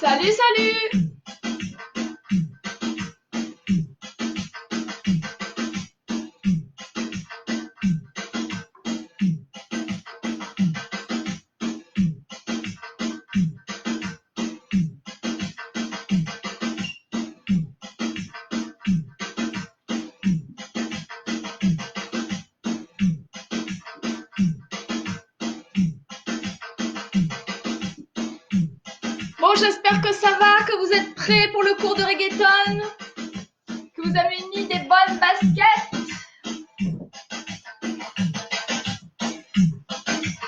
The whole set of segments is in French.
Salut, salut! Bon, j'espère que ça va, que vous êtes prêts pour le cours de reggaeton, que vous avez mis des bonnes baskets.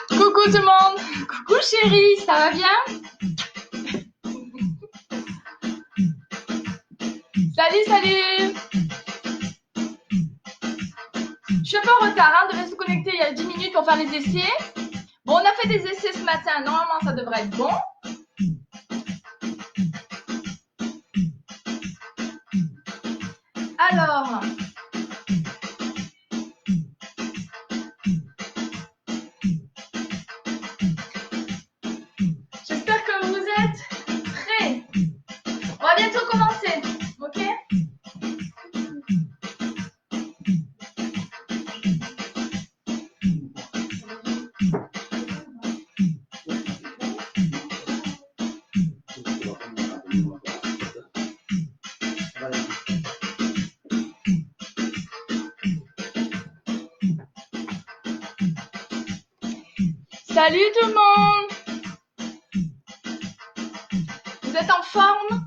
Coucou tout le monde, coucou chérie, ça va bien? Salut, salut! Je suis un peu en retard, hein, devait se connecter il y a 10 minutes pour faire les essais. Bon, on a fait des essais ce matin, normalement ça devrait être bon. Alors, j'espère que vous êtes prêts. On va bientôt commencer, ok? Salut tout le monde! Vous êtes en forme?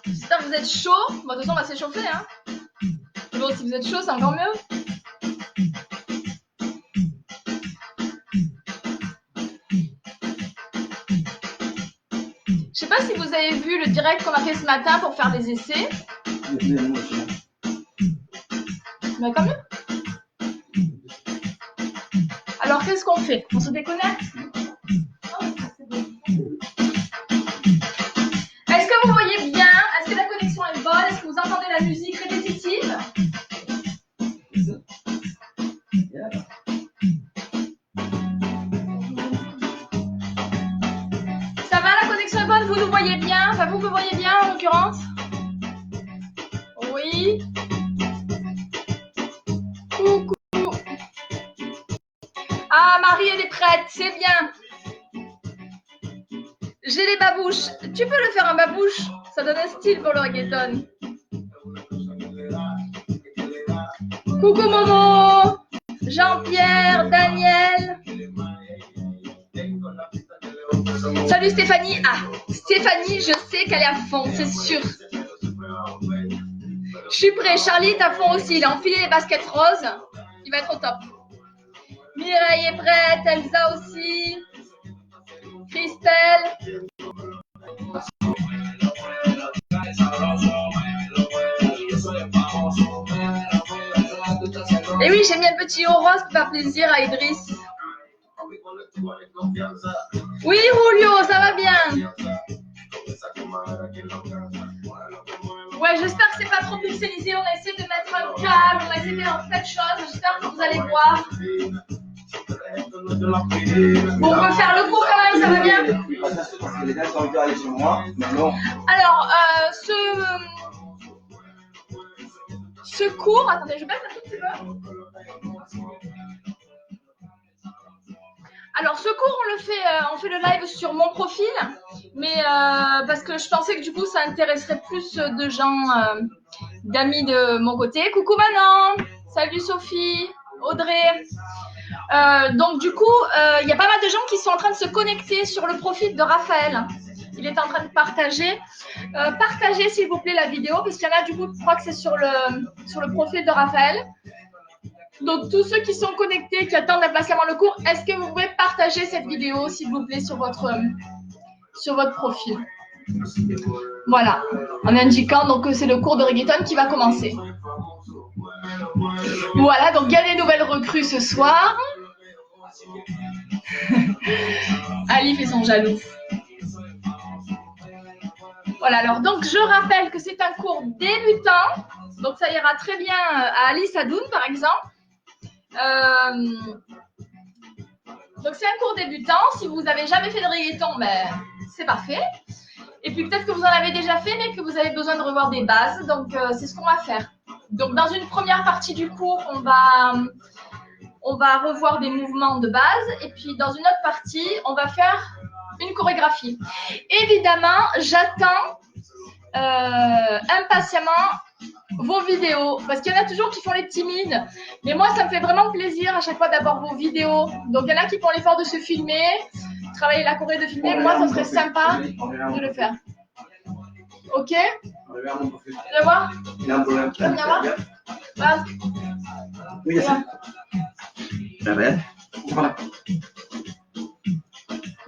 J'espère que vous êtes chaud. Bon, de toute façon, on va s'échauffer, hein. Bon, si vous êtes chaud, c'est encore mieux. Je sais pas si vous avez vu le direct qu'on a fait ce matin pour faire les essais. Mais quand même. Alors, qu'est-ce qu'on fait? On se déconnecte? Est-ce que vous voyez bien? Est-ce que la connexion est bonne? Est-ce que vous entendez la musique répétitive? Ça va, la connexion est bonne? Vous nous voyez bien? Enfin, vous me voyez bien en l'occurrence? Oui. Coucou. Ah, Marie, elle est prête, c'est bien. J'ai les babouches. Tu peux le faire en babouche? Ça donne un style pour le reggaeton. Coucou Momo, Jean-Pierre, Daniel. Salut Stéphanie. Ah, Stéphanie, je sais qu'elle est à fond, c'est sûr. Je suis prêt. Charlie est à fond aussi. Il a enfilé les baskets roses. Il va être au top. Mireille est prête. Elsa aussi. Christelle. Et oui, j'ai mis un petit haut rose pour faire plaisir à Idriss. Oui, Julio, ça va bien. Ouais, j'espère que c'est pas trop pixelisé. On a essayé de mettre un câble, on a essayé de faire plein de choses. J'espère que vous allez voir. Bon, on peut faire le cours quand même, ça va bien? Alors, ce cours, attendez, je baisse un tout petit peu. Alors, ce cours, on fait le live sur mon profil, mais parce que je pensais que du coup, ça intéresserait plus de gens, d'amis de mon côté. Coucou Manon, salut Sophie, Audrey. Donc du coup, il y a pas mal de gens qui sont en train de se connecter sur le profil de Raphaël. Il il est en train de partager. Partagez s'il vous plaît la vidéo, parce qu'il y en a du coup, je crois que c'est sur le profil de Raphaël. Donc tous ceux qui sont connectés, qui attendent impatiemment le cours, est-ce que vous pouvez partager cette vidéo s'il vous plaît sur votre profil? Voilà, en indiquant donc que c'est le cours de reggaeton qui va commencer. Voilà, donc il y a des nouvelles recrues ce soir. Ali fait son jaloux. Voilà, alors donc je rappelle que c'est un cours débutant, donc ça ira très bien à Alice Adoun par exemple. Donc c'est un cours débutant, si vous n'avez jamais fait de reggaeton, ben, c'est parfait. Et puis peut-être que vous en avez déjà fait, mais que vous avez besoin de revoir des bases, donc c'est ce qu'on va faire. Donc dans une première partie du cours, on va revoir des mouvements de base, et puis dans une autre partie, on va faire une chorégraphie. Évidemment, j'attends impatiemment vos vidéos, parce qu'il y en a toujours qui font les timides, mais moi ça me fait vraiment plaisir à chaque fois d'avoir vos vidéos. Donc il y en a qui font l'effort de se filmer, travailler la choré de filmer, moi ça serait sympa de le faire. Ok? Viens voir. Viens voir. Vas. Oui, voilà.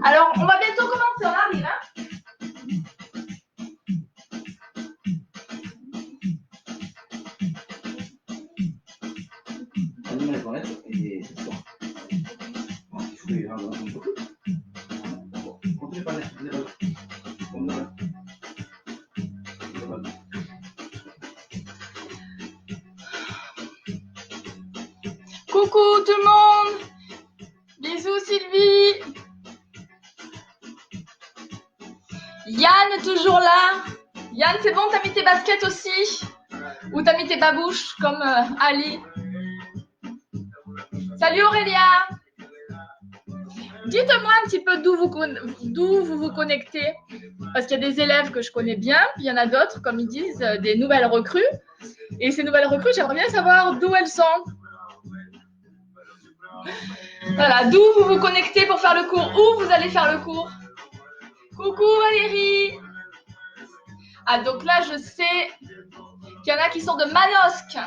Alors on va bientôt commencer, on arrive, hein? Coucou tout le monde. Bisous Sylvie. Yann toujours là. Yann, c'est bon, t'as mis tes baskets aussi? Ou t'as mis tes babouches comme Ali? Salut Aurélia. Dites-moi un petit peu d'où vous vous connectez. Parce qu'il y a des élèves que je connais bien, puis il y en a d'autres, comme ils disent, des nouvelles recrues. Et ces nouvelles recrues, j'aimerais bien savoir d'où elles sont. Voilà, d'où vous vous connectez pour faire le cours, où vous allez faire le cours. Coucou Valérie. Ah, donc là, je sais qu'il y en a qui sont de Manosque.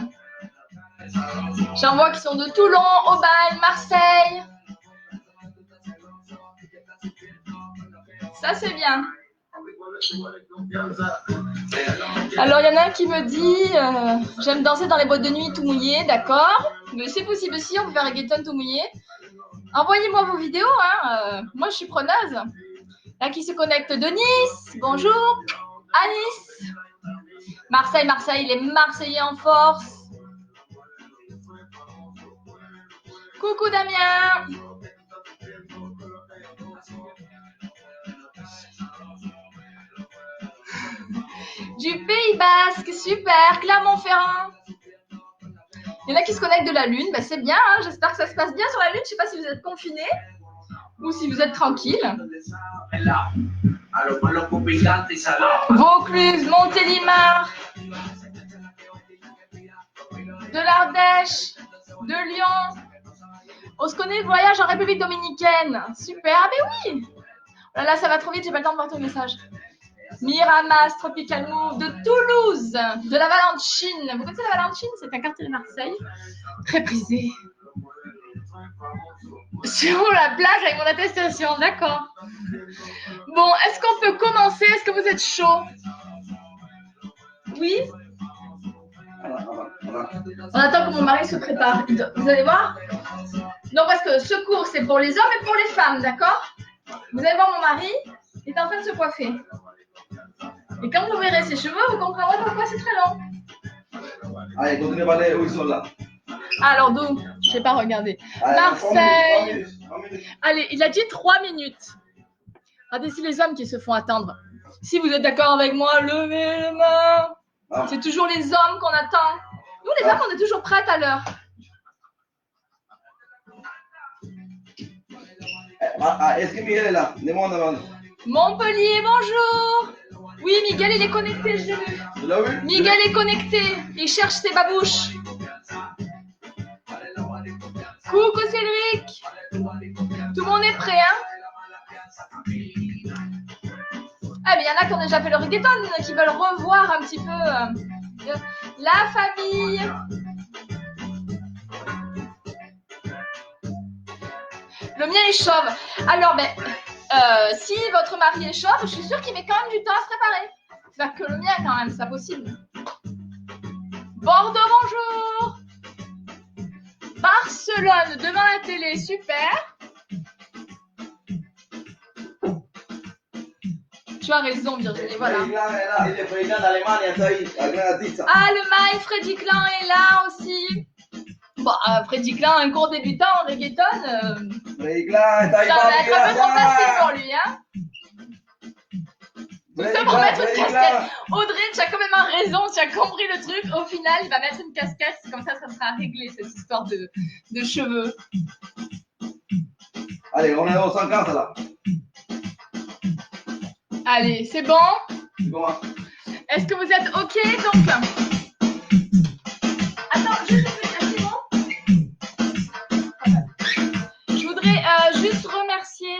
J'en vois qui sont de Toulon, Aubagne, Marseille. Ça, c'est bien. Alors, il y en a un qui me dit j'aime danser dans les boîtes de nuit tout mouillé, d'accord. Mais c'est possible aussi, on peut faire reggaeton tout mouillé. Envoyez-moi vos vidéos, hein. Moi, je suis preneuse. Là, qui se connecte de Nice. Bonjour. À Nice. Marseille, les Marseillais en force. Coucou Damien. Du Pays Basque, super. Clermont-Ferrand. Il y en a qui se connectent de la Lune, ben, c'est bien, hein. J'espère que ça se passe bien sur la Lune. Je ne sais pas si vous êtes confinés ou si vous êtes tranquille. Vaucluse, Montélimar, de l'Ardèche, de Lyon. On se connaît, voyage en République Dominicaine. Super, ah ben oui. Oh là, ça va trop vite, j'ai pas le temps de voir ton message. Miramas, Tropical Move, de Toulouse, de la Valentine. Vous connaissez la Valentine? C'est un quartier de Marseille, très prisé. Sur la plage avec mon attestation, d'accord. Bon, est-ce qu'on peut commencer? Est-ce que vous êtes chaud? Oui? On attend que mon mari se prépare. Vous allez voir? Non, parce que ce cours, c'est pour les hommes et pour les femmes, d'accord? Vous allez voir, mon mari est en train de se coiffer. Et quand vous verrez ses cheveux, vous comprendrez pourquoi c'est très long. Allez, continuez à parler où ils sont là. Alors, d'où? Je n'ai pas regardé. Marseille. Allez, il a dit 3 minutes. Regardez, si les hommes qui se font attendre. Si vous êtes d'accord avec moi, levez les mains. C'est toujours les hommes qu'on attend. Nous, les femmes, on est toujours prêtes à l'heure. Est-ce que Miguel est là? Montpellier, bonjour. Oui, Miguel, il est connecté, je l'ai vu. Miguel est connecté. Il cherche ses babouches. Coucou Cédric. Tout le monde est prêt, hein? y en a qui ont déjà fait le reggaeton, qui veulent revoir un petit peu la famille. Le mien est chauve. Alors, ben, si votre mari est chauve, je suis sûre qu'il met quand même du temps à se préparer. C'est pas que le mien quand même, c'est pas possible. Bordeaux, bonjour. Barcelone, devant la télé, super. Tu as raison, Virginie, voilà. Allemagne, Freddy Klein est là aussi. Bon, Freddy Klein, un cours débutant en reggaeton. Ça va être un peu trop facile pour lui, hein. Tout ça pour mettre une casquette. Audrey, tu as quand même raison, tu as compris le truc. Au final, il va mettre une casquette, comme ça sera réglé cette histoire de cheveux. Allez, on est au 140 là. Allez, c'est bon? Est-ce que vous êtes OK donc? Attends, juste c'est bon? Je voudrais juste remercier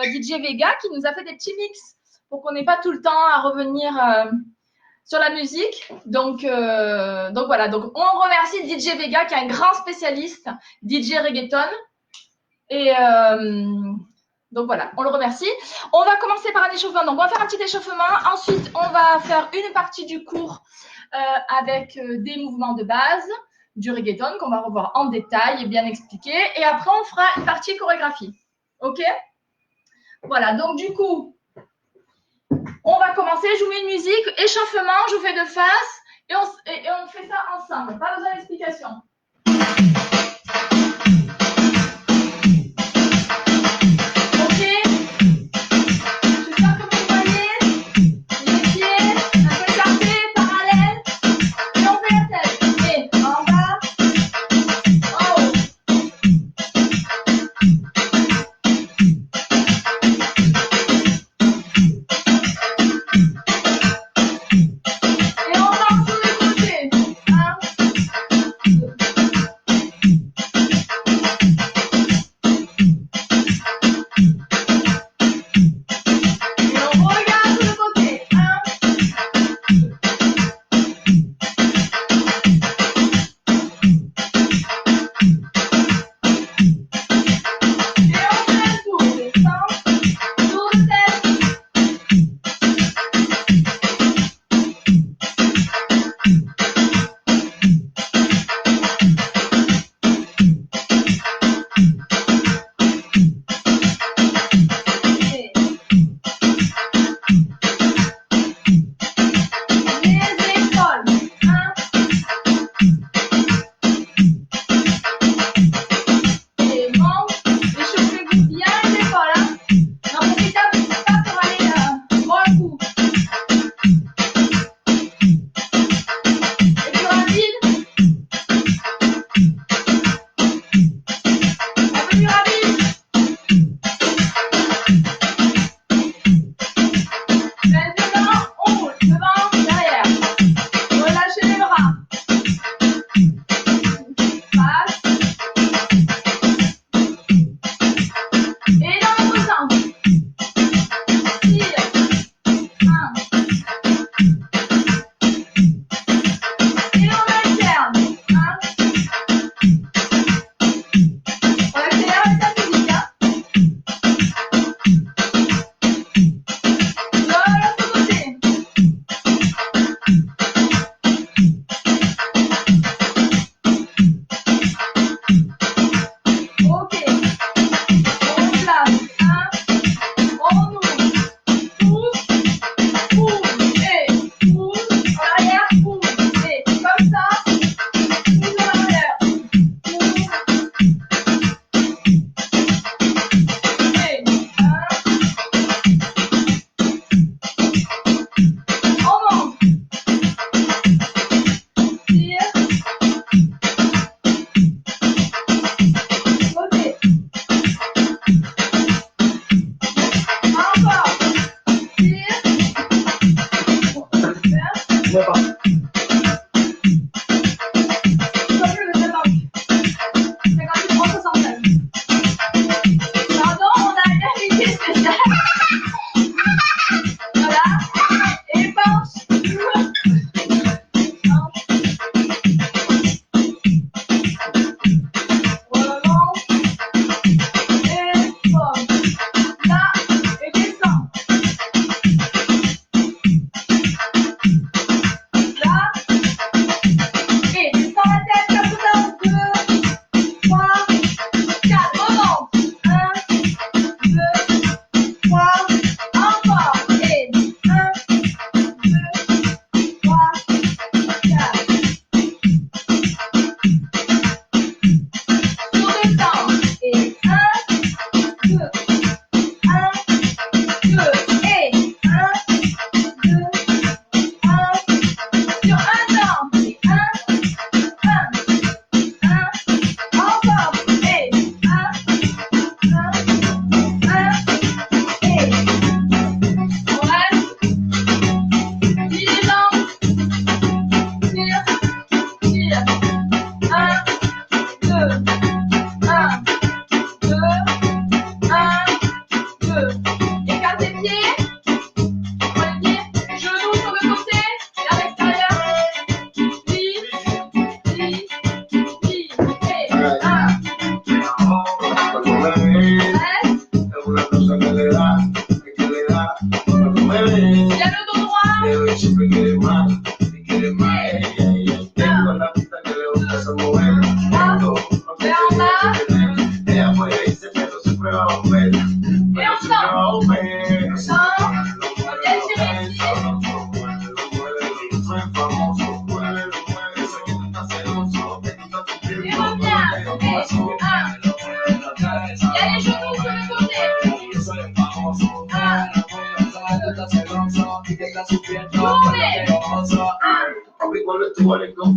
DJ Vega qui nous a fait des petits mix pour qu'on n'ait pas tout le temps à revenir sur la musique. Donc voilà, donc on remercie DJ Vega qui est un grand spécialiste DJ reggaeton. Et donc voilà, on le remercie. On va commencer par un échauffement. Donc on va faire un petit échauffement. Ensuite, on va faire une partie du cours avec des mouvements de base du reggaeton qu'on va revoir en détail et bien expliqué. Et après, on fera une partie chorégraphie. OK? Voilà, donc du coup, on va commencer. Je vous mets une musique, échauffement, je vous fais de face et on fait ça ensemble. Pas besoin d'explication.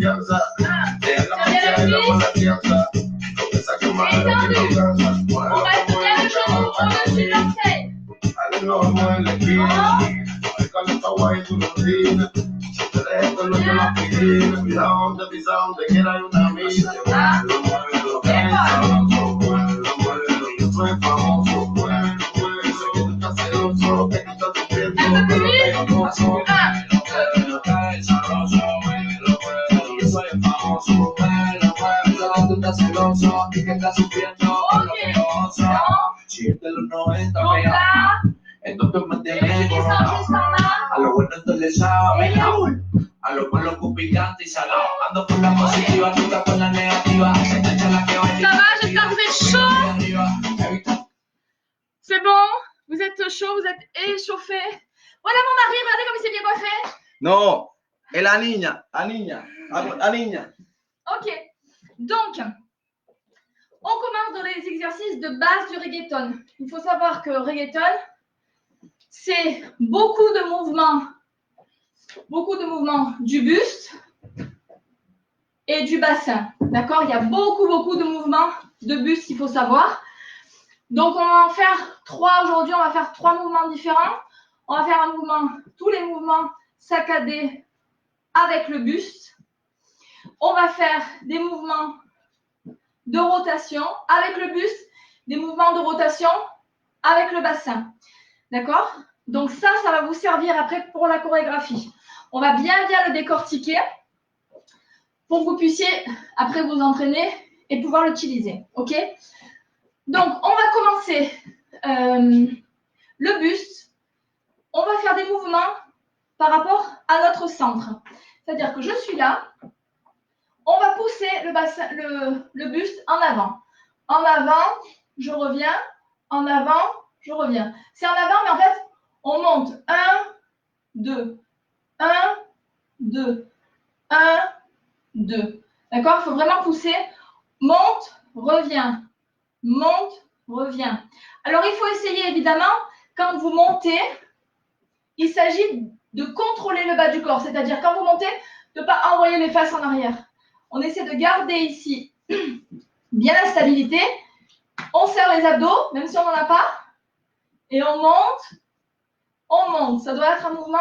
confianza. Deja la Bien mancha de la appuyé. mala fianza. Esa que más Détendu. de confianza. On reste bien le genou au-dessus de l'orteil. Al normo en la esquina. Al caleta guay tu rutina. Te dejo lo que la piscina. Cuidado donde pisa, donde quiera hay una mina. Muévelo, muévelo, muévelo, muévelo, muévelo. Yo soy famoso, muévelo, muévelo. Sé que tú estás celoso, que tú estás sufriendo. Un peu Pero plus te famoso. vite. 1, 2. Sabroso, muévelo, muévelo. Yo soy famoso, muévelo, muévelo. Que tú estás celoso y que estás sufriendo. Por lo que gozo. Si es de los 90, Donc mira. là, Entonces me et tu tenés descends juste en bas. a lo bueno endulzado, Et Raúl. A lo malo con picante y salado. Ando con la positiva, nunca con la negativa. Esta es la que va. Ça va, j'espère que vous êtes chaud. C'est bon? Vous êtes chaud? Vous êtes échauffé? Voilà mon mari, regardez comme il s'est bien coiffé. No, es la niña, la niña, la niña. Ok. Donc, on commence dans les exercices de base du reggaeton. Il faut savoir que reggaeton, c'est beaucoup de mouvements du buste et du bassin. D'accord? Il y a beaucoup de mouvements de buste, il faut savoir. Donc, on va en faire 3 aujourd'hui. On va faire 3 mouvements différents. On va faire un mouvement, tous les mouvements saccadés avec le buste. On va faire des mouvements de rotation avec le buste, des mouvements de rotation avec le bassin. D'accord? Donc ça va vous servir après pour la chorégraphie. On va bien le décortiquer pour que vous puissiez après vous entraîner et pouvoir l'utiliser. Ok? Donc, on va commencer le buste. On va faire des mouvements par rapport à notre centre. C'est-à-dire que je suis là. On va pousser le buste en avant. En avant, je reviens. En avant, je reviens. C'est en avant, mais en fait, on monte. 1, 2. 1, 2. 1, 2. D'accord? Il faut vraiment pousser. Monte, reviens. Monte, reviens. Alors, il faut essayer, évidemment, quand vous montez, il s'agit de contrôler le bas du corps. C'est-à-dire, quand vous montez, de ne pas envoyer les fesses en arrière. On essaie de garder ici bien la stabilité. On serre les abdos, même si on n'en a pas. Et on monte. On monte. Ça doit être un mouvement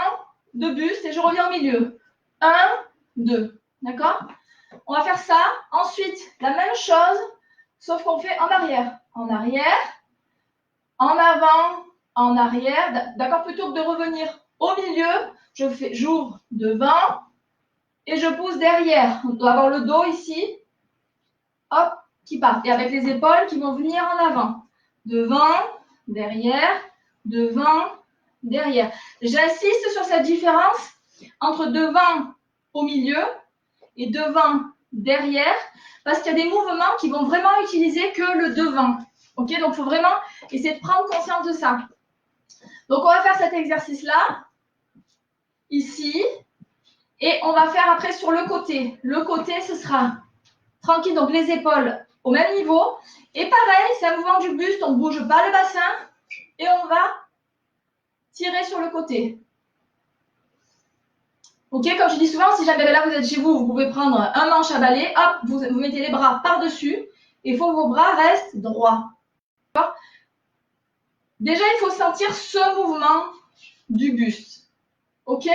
de buste. Et je reviens au milieu. 1, 2. D'accord? On va faire ça. Ensuite, la même chose, sauf qu'on fait en arrière. En arrière. En avant. En arrière. D'accord? Plutôt que de revenir au milieu, j'ouvre devant. Et je pousse derrière. On doit avoir le dos ici. Hop, qui part. Et avec les épaules qui vont venir en avant. Devant, derrière, devant, derrière. J'insiste sur cette différence entre devant au milieu et devant derrière. Parce qu'il y a des mouvements qui vont vraiment utiliser que le devant. Ok? Donc, il faut vraiment essayer de prendre conscience de ça. Donc, on va faire cet exercice-là. Ici. Et on va faire après sur le côté. Le côté, ce sera tranquille, donc les épaules au même niveau. Et pareil, c'est un mouvement du buste, on ne bouge pas le bassin. Et on va tirer sur le côté. Ok, comme je dis souvent, si jamais là vous êtes chez vous, vous pouvez prendre un manche à balai. Hop, vous mettez les bras par-dessus. Et il faut que vos bras restent droits. Déjà, il faut sentir ce mouvement du buste. Ok?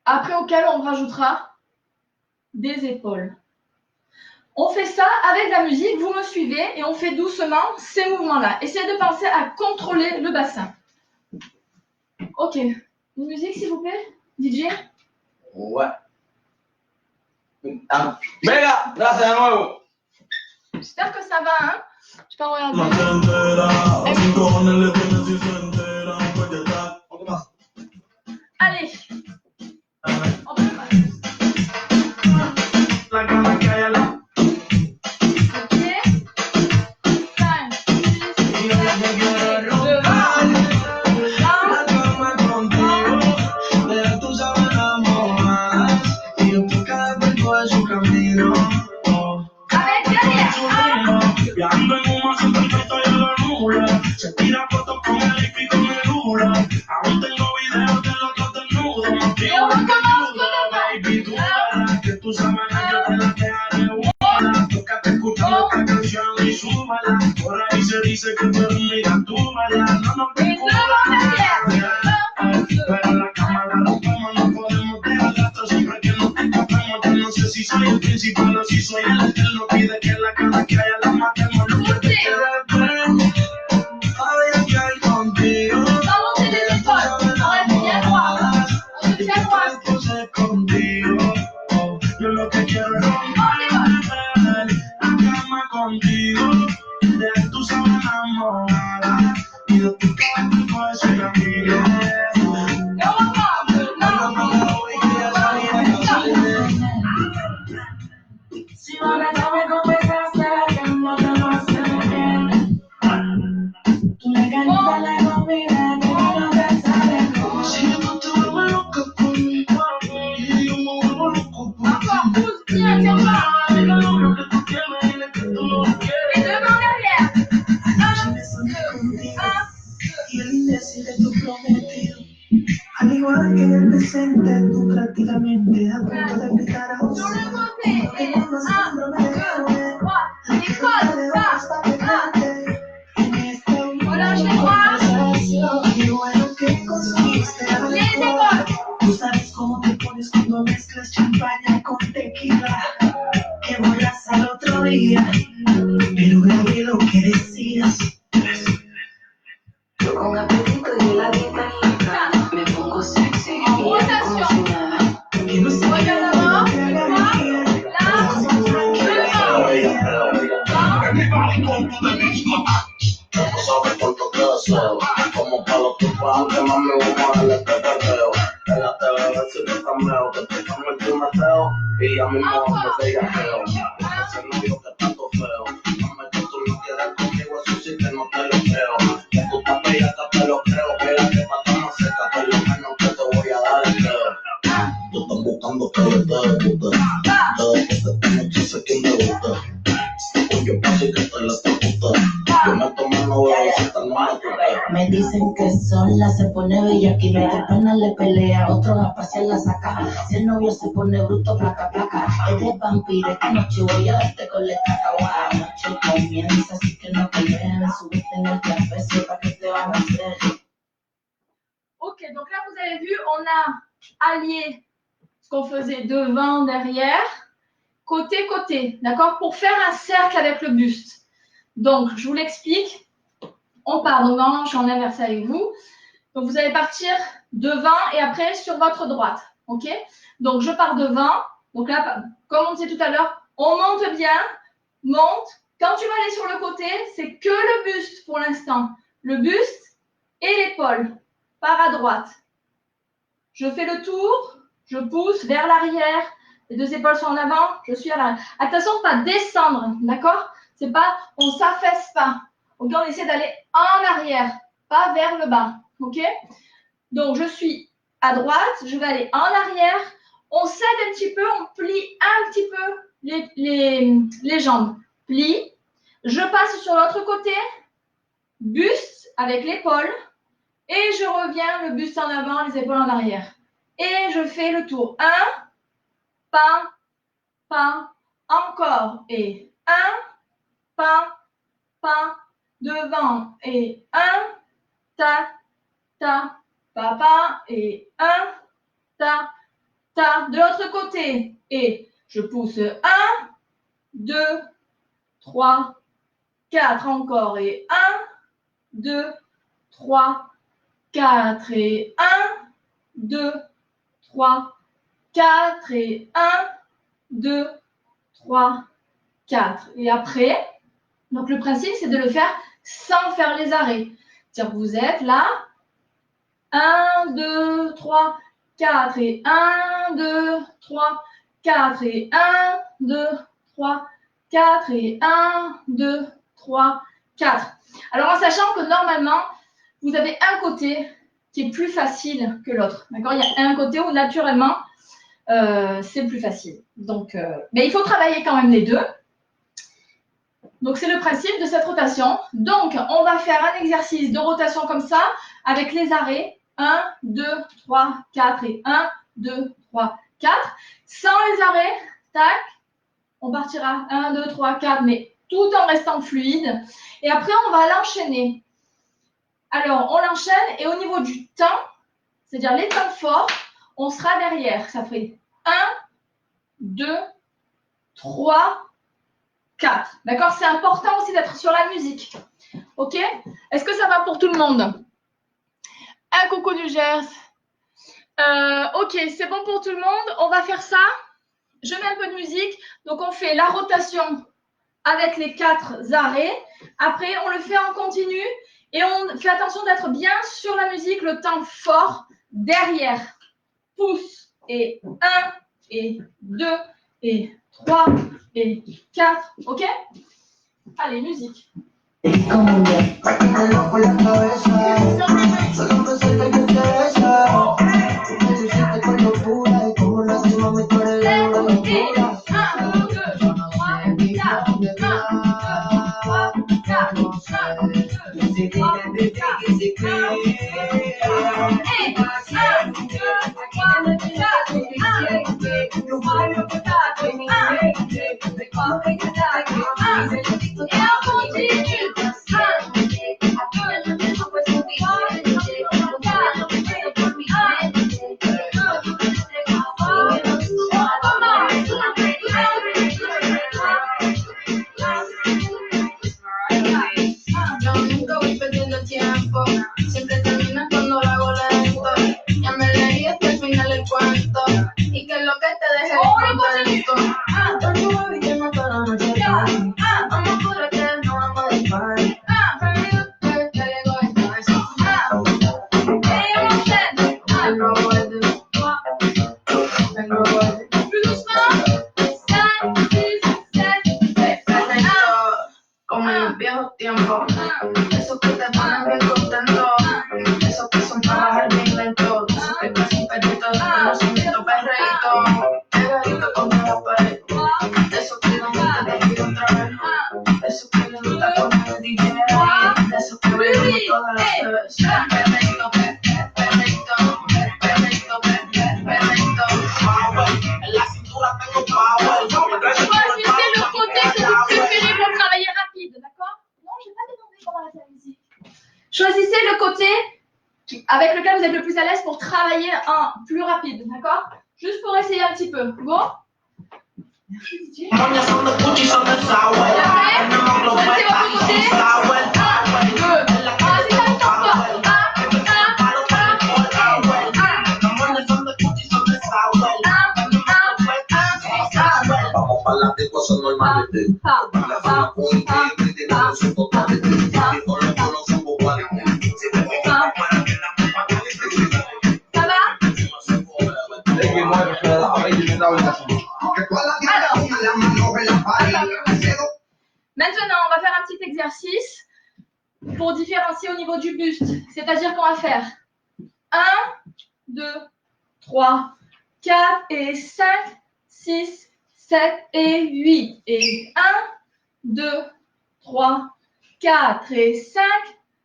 Après, auquel on rajoutera des épaules. On fait ça avec la musique, vous me suivez et on fait doucement ces mouvements-là. Essayez de penser à contrôler le bassin. Ok. Une musique, s'il vous plaît, DJ? Ouais. Ah, venga, gracias de nuevo. J'espère que ça va, hein? Je peux regarder. Allez. On peut pas. Viajando en un mazo perfecto y en la nula. Se tira fotos con el hippie y con el hula. Aún tengo videos de los dos desnudos. Et on recommence Baby, tú verás que que la dejaré bola. Tócate escuchando esta canción y súmala. Por ahí se dice que tú eres mira tú, mala. No nos pero en la cama la rompemos, no podemos dejar gasto siempre que nos escapemos. Yo no sé si soy el principal o si soy el eterno. Pide que la cara que haya la matemos. Lo que te quieres ver, ay, que hay contigo. Contigo, yo lo que quiero es romper la cama contigo, de tu sabes enamorada y de tu cuerpo puedes ser amigo. Si ahora me confesaste que no te lo haces bien, tú le calientas la comida que no te sabe bien. Si yo no te vuelvo loca por mi cuerpo y yo me vuelvo loco por ti. Lo que tú tienes y lo que tú no quieres. Yo me soñé contigo y el imbécil es tu prometido. Al igual que en el presente, tú prácticamente a punto de gritar a un solo. Como que no nos comprometemos. La que no te dejo hasta pegarte. En esta última conversación, qué bueno que consumiste alcohol. Tú sabes cómo te pones cuando mezclas champaña con tequila. Que borras al otro día, pero grabé lo que decías. Yo con apetito y la dieta lista, me pongo sexy y como si nada. Que no se vaya la voz, sabes cuánto te deseo, como para los tupantes, mami, vamos a darle este perreo. En la TV si te cameo, que te llamo el primateo, y ya mismo me bellaqueo. Ese novio que tanto feo, mami, que tú no quieres conmigo, eso sí que no te lo creo. Que tú estás bella, que te lo creo, pégate pa' estar más cerca, que lo menos que te voy a dar es creo. Tú estás buscando que yo te debute, esta noche sé que me gusta. Yo paso que te la puta. Yo me tomo no voy a no me toque. Me dicen que sola se pone bella, que me da pena le pelea, otro a pasear la saca. Si el novio se pone bruto, placa, placa. Es de vampiro, esta noche voy a darte con la estaca. Wow, noche comienza, así que no te veas, subiste en el trapecio, ¿para qué te van a hacer? Ok, donc là, vous avez vu, on a allié ce qu'on faisait devant, derrière, côté, côté, d'accord, pour faire un cercle avec le buste. Donc, je vous l'explique. On part devant, je suis en inversé avec vous. Donc, vous allez partir devant et après sur votre droite, ok? Donc, je pars devant. Donc là, comme on disait tout à l'heure, on monte bien, monte. Quand tu vas aller sur le côté, c'est que le buste pour l'instant. Le buste et l'épaule. Par à droite. Je fais le tour, je pousse vers l'arrière. Les deux épaules sont en avant, je suis à l'arrière. Attention de ne pas descendre, d'accord? C'est pas, on ne s'affaisse pas. Ok, on essaie d'aller en arrière, pas vers le bas. Ok? Donc, je suis à droite, je vais aller en arrière. On cède un petit peu, on plie un petit peu les jambes. Plie. Je passe sur l'autre côté. Buste avec l'épaule. Et je reviens, le buste en avant, les épaules en arrière. Et je fais le tour. 1, pas, encore. Et 1, pas, devant. Et 1, ta, papa. Et 1, ta. De l'autre côté. Et je pousse 1, 2, 3, 4. Encore. Et 1, 2, 3, 4 et 1, 2, 3, 4 et 1, 2, 3, 4. Et après, donc le principe, c'est de le faire sans faire les arrêts. C'est-à-dire que vous êtes là, 1, 2, 3, 4 et 1, 2, 3, 4 et 1, 2, 3, 4 et 1, 2, 3, 4. Alors en sachant que normalement, vous avez un côté qui est plus facile que l'autre. D'accord? Il y a un côté où naturellement, c'est plus facile. Donc, mais il faut travailler quand même les deux. Donc, c'est le principe de cette rotation. Donc, on va faire un exercice de rotation comme ça, avec les arrêts. 1, 2, 3, 4 et 1, 2, 3, 4. Sans les arrêts, tac, On partira 1, 2, 3, 4, mais tout en restant fluide. Et après, on va l'enchaîner. Alors, on l'enchaîne et au niveau du temps, c'est-à-dire les temps forts, on sera derrière. Ça fait 1, 2, 3, 4. D'accord? C'est important aussi d'être sur la musique. Ok? Est-ce que ça va pour tout le monde? Un coucou du Gers. Ok, c'est bon pour tout le monde. On va faire ça. Je mets un peu de musique. Donc, on fait la rotation avec les 4 arrêts. Après, on le fait en continu. Et on fait attention d'être bien sur la musique, le temps fort. Derrière, pouce. Et 1, et 2, et 3, et 4. Ok? Allez, musique. Choisissez le côté avec lequel vous êtes le plus à l'aise pour travailler en plus rapide, d'accord? Juste pour essayer un petit peu. Bon? Merci DJ. Choisissez votre côté. 1, 2, 3, c'est ça le temps fort. 1, 1, 1, 1. Vamos para adelante, cosas normales. Maintenant, on va faire un petit exercice pour différencier au niveau du buste. C'est-à-dire qu'on va faire 1, 2, 3, 4 et 5, 6, 7 et 8. Et 1, 2, 3, 4 et 5,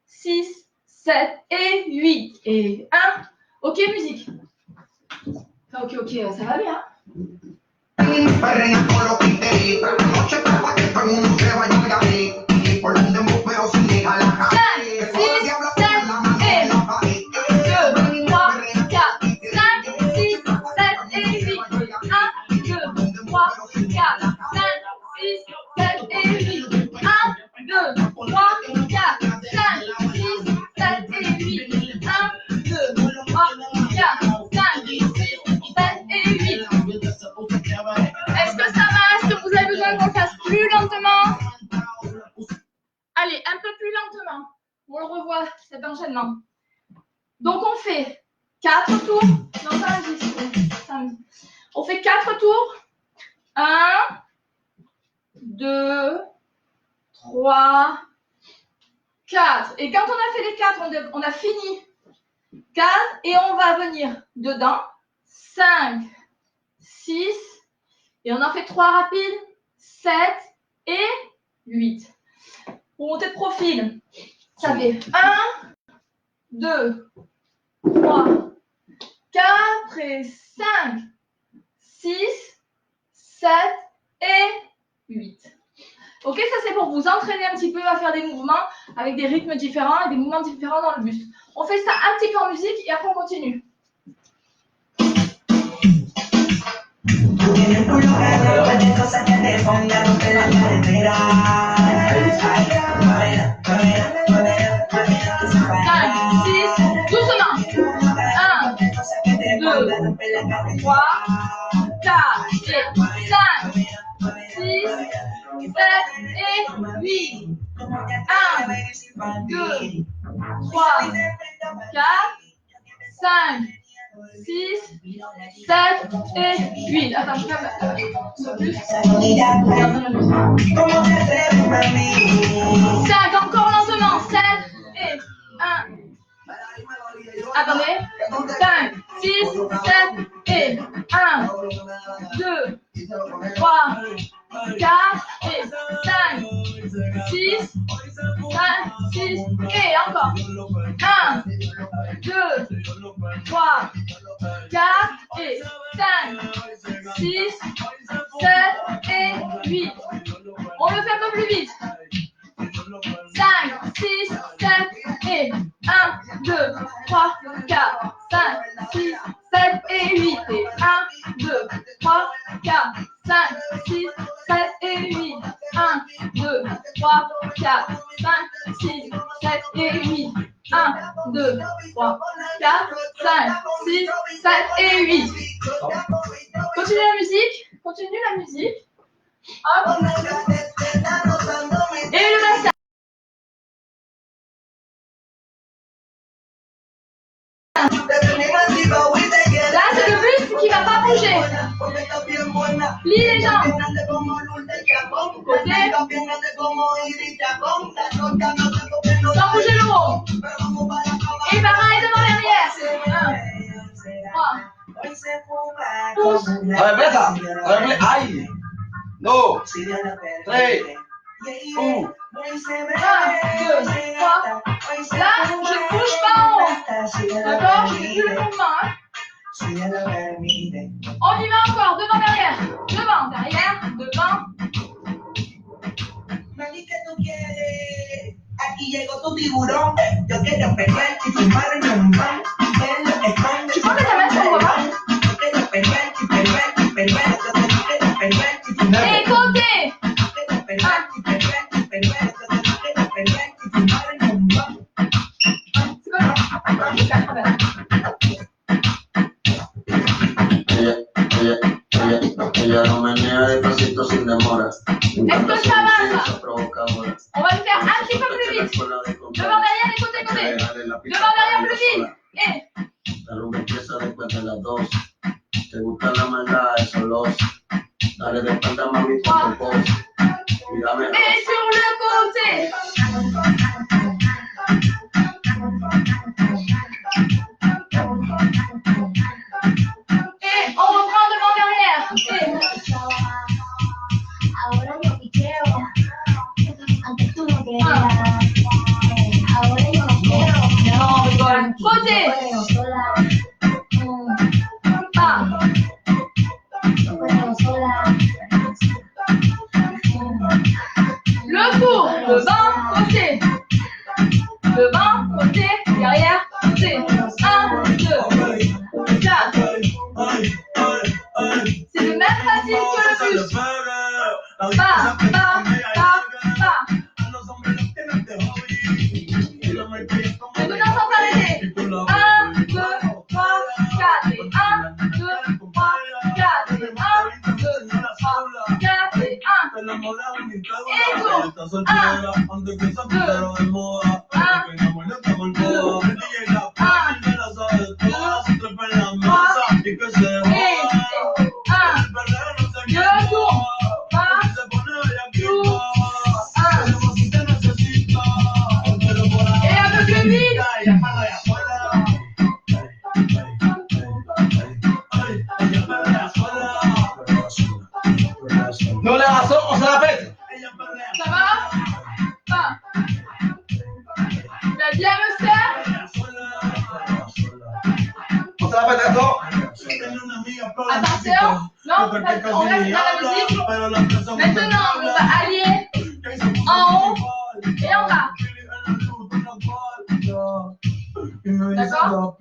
6, 7 et 8. Et 1. Ok, musique. Ok, ça va bien. Allez, un peu plus lentement. On le revoit, cet enchaînement. Donc, on fait 4 tours. Non, ça me dit. On fait 4 tours. 1, 2, 3, 4. Et quand on a fait les 4, on a fini 4. Et on va venir dedans. 5, 6. Et on en fait 3 rapides. 7 et 8. Pour monter de profil, ça fait 1, 2, 3, 4 et 5, 6, 7 et 8. Ok, ça c'est pour vous entraîner un petit peu à faire des mouvements avec des rythmes différents et des mouvements différents dans le buste. On fait ça un petit peu en musique et après on continue. Doucement. 1, 2, 3, 4 et 5, 6, 7 et 8. 1, 2, 3, 4, 5, 6, 7 et 8. Attends, je ferme le buste. 5, encore lentement. 7 et 1. Attendez. 5, 6, 7 et 1, 2, 3, 4 et 5, 6, 5, 6 et encore. 1, 2, 3, 4 et 5, 6, 7 et 8. On le fait un peu plus vite. 5, 6, 7 et 1, 2, 3, 4, 5, 6, 7 et 8. Et 1, 2, 3, 4, 5, 6, 7 et 8. 1, 2, 3, 4, 5, 6, 7 et 8. 1, 2, 3, 4, 5, 6, 7 et 8. Continue la musique. Continue la musique. Hop. Et le bassin. Là, c'est le buste qui ne va pas bouger. Plie les jambes. Côté. Sans bouger le haut. Et pareil devant derrière. 1, 3. Pousse. A ver, ahí. 2, 3, 1. 1, 2, 3. Là, je ne bouge pas en haut. D'accord? Je ne fais plus le mouvement. Hein. On y va encore. Devant, derrière. Devant, derrière. Devant. Aquí llegó tu tiburón, yo quiero pelear y fumarme un pan. Tu prends ta main sur le bras. Et côté. 1. Ella no menea despacito sin demora. Est-ce que ça va ça? On va le faire un petit peu plus vite. Devant, derrière et côté, côté. Devant, derrière, plus vite. Et. La luz empieza después de las 2. Te gusta la maldad, eso los. Dale de espalda, mami, con tu pose. Cuídame. Et sur le côté. Et on reprend devant, derrière. Et. Ahora yo picheo, antes tú no querías. Ahora yo no quiero. Non, on rigole. Côté. Juego sola. Ah. Juego sola. Le cours. Devant, côté. Devant, côté. Derrière, côté. 1, 2, 4. C'est le même principe que le bus. Pas, pas, pas, pas. Maintenant sans s'arrêter. 1, 2, 3, 4. Et 1, 2, 3, 4. Et 1, 2, 3, 4. Et 1. Et go. 1, 2, 1, 2, et un peu plus vite. No le hagas on se la pète. Ça va? 1. La bien me sert. On se la pète, attends. Attention. Non, Non, parce qu'on reste dans la musique. Maintenant, on va allier en haut et en bas. D'accord?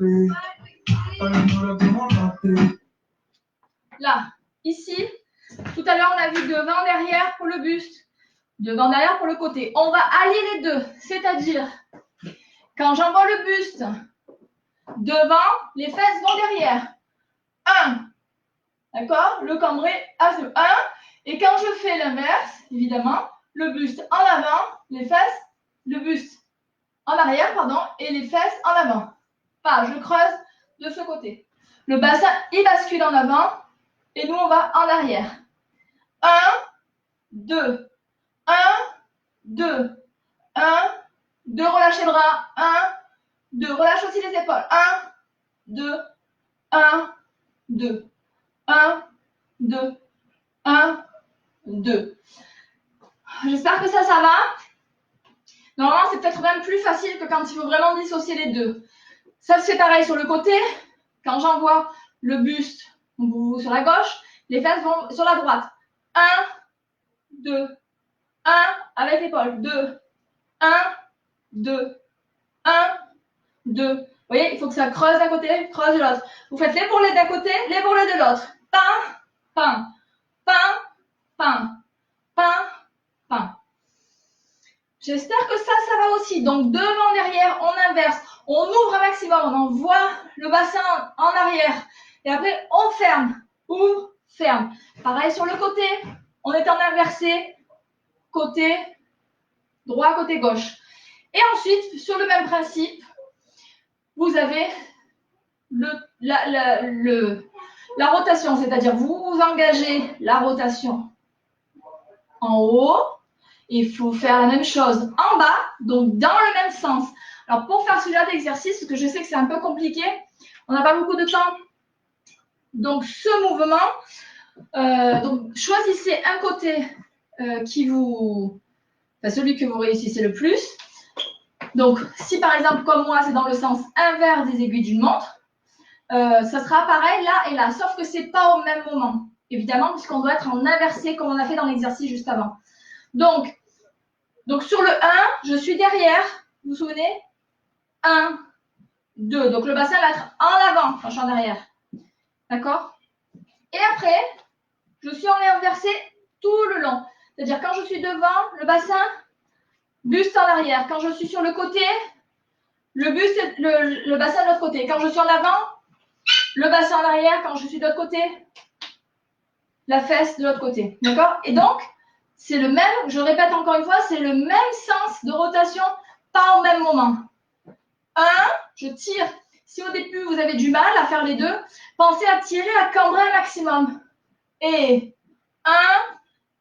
Là, ici, tout à l'heure, on a vu devant, derrière pour le buste, devant, derrière pour le côté. On va allier les deux, c'est-à-dire, quand j'envoie le buste devant, les fesses vont derrière. 1. D'accord? Le cambré à 1. Et quand je fais l'inverse, évidemment, le buste en avant, les fesses, le buste en arrière, pardon, et les fesses en avant. Pas, je creuse de ce côté. Le bassin, il bascule en avant et nous, on va en arrière. 1, 2, 1, 2, 1, 2, relâchez le bras, 1, 2, relâche aussi les épaules, 1, 2, 1, 2, 1, 2, 1, 2. J'espère que ça va. Normalement, c'est peut-être même plus facile que quand il faut vraiment dissocier les deux. Ça se fait pareil sur le côté. Quand j'envoie le buste sur la gauche, les fesses vont sur la droite. 1, 2, 1, avec l'épaule. 2, 1, 2, 1, 2. Vous voyez, il faut que ça creuse d'un côté, creuse de l'autre. Vous faites les bourrelets d'un côté, les bourrelets de l'autre. Pam, pam, pam, pam, pam, pam. J'espère que ça va aussi. Donc, devant, derrière, on inverse. On ouvre un maximum, on envoie le bassin en arrière. Et après, on ferme, ouvre, ferme. Pareil sur le côté, on est en inversé, côté droit, côté gauche. Et ensuite, sur le même principe, vous avez la rotation, c'est-à-dire vous engagez la rotation en haut. Il faut faire la même chose en bas, donc dans le même sens. Alors, pour faire ce genre d'exercice, parce que je sais que c'est un peu compliqué, on n'a pas beaucoup de temps. Donc, ce mouvement, donc choisissez un côté celui que vous réussissez le plus. Donc, si par exemple, comme moi, c'est dans le sens inverse des aiguilles d'une montre, ça sera pareil là et là, sauf que c'est pas au même moment, évidemment, puisqu'on doit être en inversé comme on a fait dans l'exercice juste avant. Donc sur le 1, je suis derrière, vous vous souvenez? 1, 2. Donc, le bassin va être en avant quand je suis en arrière. D'accord? Et après, je suis en inversé tout le long. C'est-à-dire, quand je suis devant, le bassin, buste en arrière. Quand je suis sur le côté, le buste, le bassin de l'autre côté. Quand je suis en avant, le bassin en arrière. Quand je suis de l'autre côté, la fesse de l'autre côté. D'accord? Et donc, c'est le même, je répète encore une fois, c'est le même sens de rotation, pas au même moment. 1, je tire. Si au début, vous avez du mal à faire les deux, pensez à tirer, à cambrer un maximum. Et 1,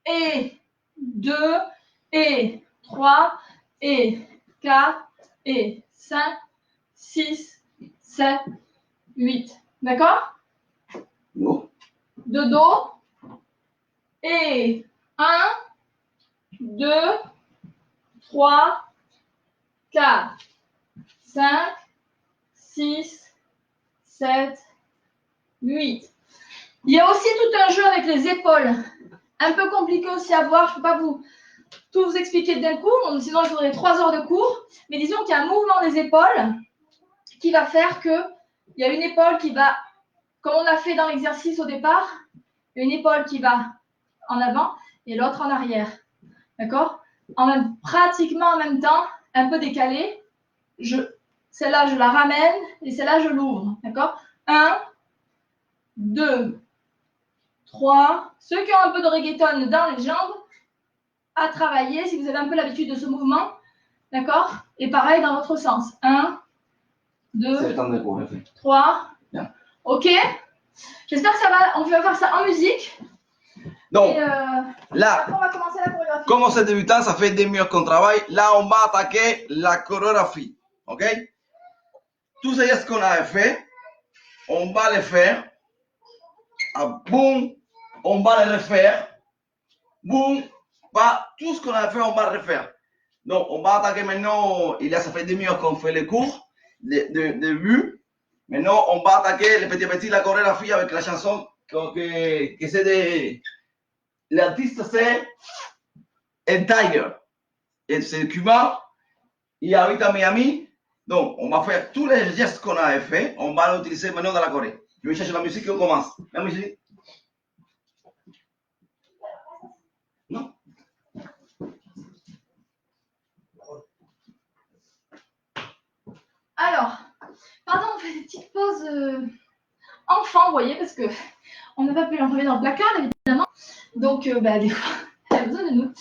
et 2, et 3, et 4, et 5, 6, 7, 8. D'accord? De dos. Et 1, 2, 3, 4, 5, 6, 7, 8. Il y a aussi tout un jeu avec les épaules. Un peu compliqué aussi à voir. Je ne peux pas tout vous expliquer d'un coup. Sinon, il faudrait 3 heures de cours. Mais disons qu'il y a un mouvement des épaules qui va faire qu'il y a une épaule qui va, comme on a fait dans l'exercice au départ, une épaule qui va en avant et l'autre en arrière. D'accord? Pratiquement en même temps, un peu décalé. Celle-là, je la ramène et celle-là, je l'ouvre. D'accord? 1, 2, 3. Ceux qui ont un peu de reggaeton dans les jambes, à travailler si vous avez un peu l'habitude de ce mouvement. D'accord? Et pareil dans l'autre sens. 1, 2, 3. Bien. OK? J'espère que ça va. On va faire ça en musique. Donc, Et, là, après, on va commencer la chorégraphie. comme c'est débutant, ça fait 2 minutes qu'on travaille. Là, on va attaquer la chorégraphie. OK? Tout ce qu'on avait fait, on va le faire. Ah, boum, on va le refaire. Boum, pas tout ce qu'on a fait, on va le refaire. Donc, on va attaquer maintenant. Ça fait 2 minutes qu'on fait les cours de vue. Maintenant, on va attaquer le petit la chorégraphie avec la chanson que c'est des... L'artiste, c'est un Tiger. Et c'est cubain. Il habite à Miami. Donc, on va faire tous les gestes qu'on a fait. On va l'utiliser maintenant dans la Corée. Je vais chercher la musique et on commence. La musique. Non. Alors, pardon, on fait des petites pauses enfants, vous voyez, parce que on n'a pas pu l'enfermer dans le placard, évidemment. Donc, des fois, elle a besoin de nous.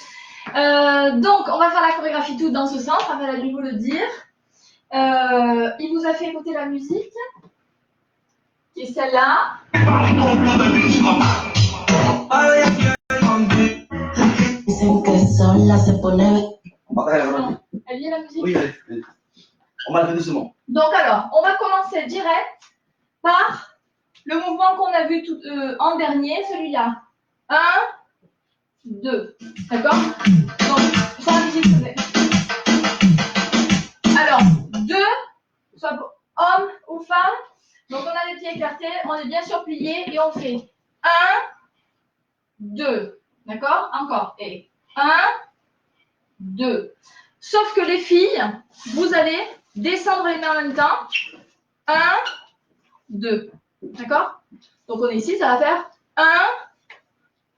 Donc, on va faire la chorégraphie toute dans ce sens. Raphaël a dû vous le dire. Il vous a fait écouter la musique, qui est celle-là. Dicen que sola se pone. Elle vient la musique. Oui, allez. On va le faire doucement. Donc alors, on va commencer direct par le mouvement qu'on a vu tout, en dernier, celui-là. 1, 2. D'accord? Donc, sans musique, s'il vous plaît. Alors, 2, soit homme ou femme. Donc, on a les pieds écartés, on est bien surplié et on fait 1, 2. D'accord? Encore. Et 1, 2. Sauf que les filles, vous allez descendre les mains en même temps. 1, 2. D'accord? Donc on est ici, ça va faire 1,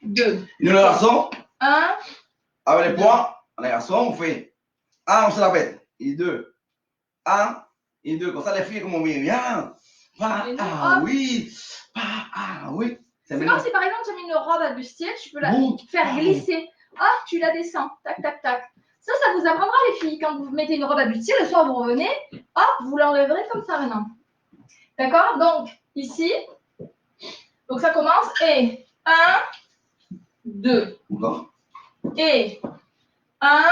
2. Nous, les garçons, 1, avec les poings, les garçons, on fait 1, on se la pète. Et 2. 1 et 2. Comme ça, les filles, comme on vient. Bien. Pas, ah oui. Pas, ah oui. C'est comme si par exemple tu as mis une robe à bustier, tu peux la faire glisser. Hop, tu la descends. Tac, tac, tac. Ça vous apprendra les filles. Quand vous mettez une robe à bustier, le soir vous revenez, hop, vous l'enlèverez comme ça maintenant. D'accord? Donc, ici, donc ça commence et 1, 2. Encore. Et 1,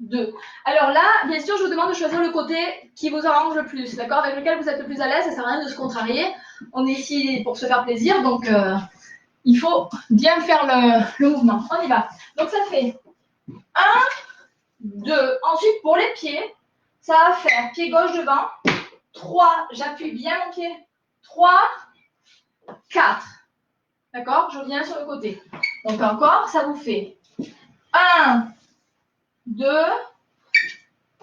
2. Alors là, bien sûr, je vous demande de choisir le côté qui vous arrange le plus, d'accord? Avec lequel vous êtes le plus à l'aise, ça sert à rien de se contrarier. On est ici pour se faire plaisir, donc il faut bien faire le mouvement. On y va. Donc ça fait 1, 2. Ensuite, pour les pieds, ça va faire pied gauche devant. 3, j'appuie bien mon pied. 3, 4. D'accord? Je reviens sur le côté. Donc encore, ça vous fait 1, 2,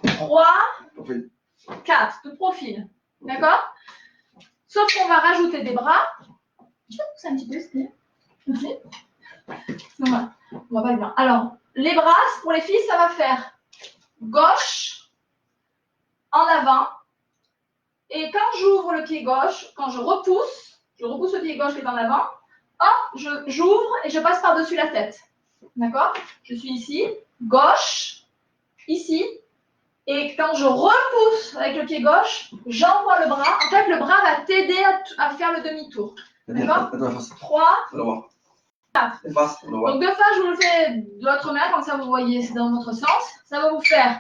3, 4. De profil. D'accord? Sauf qu'on va rajouter des bras. Je vais pousser un petit peu, s'il te plaît. Merci. On va pas le voir. Alors, les bras, pour les filles, ça va faire gauche, en avant. Et quand j'ouvre le pied gauche, quand je repousse le pied gauche qui est en avant, hop, j'ouvre et je passe par-dessus la tête. D'accord? Je suis ici, gauche, ici. Et quand je repousse avec le pied gauche, j'envoie le bras. En fait, le bras va t'aider à faire le demi-tour. D'accord? 3, 4. Donc deux fois, je vous le fais de l'autre main, comme ça vous voyez, c'est dans votre sens. Ça va vous faire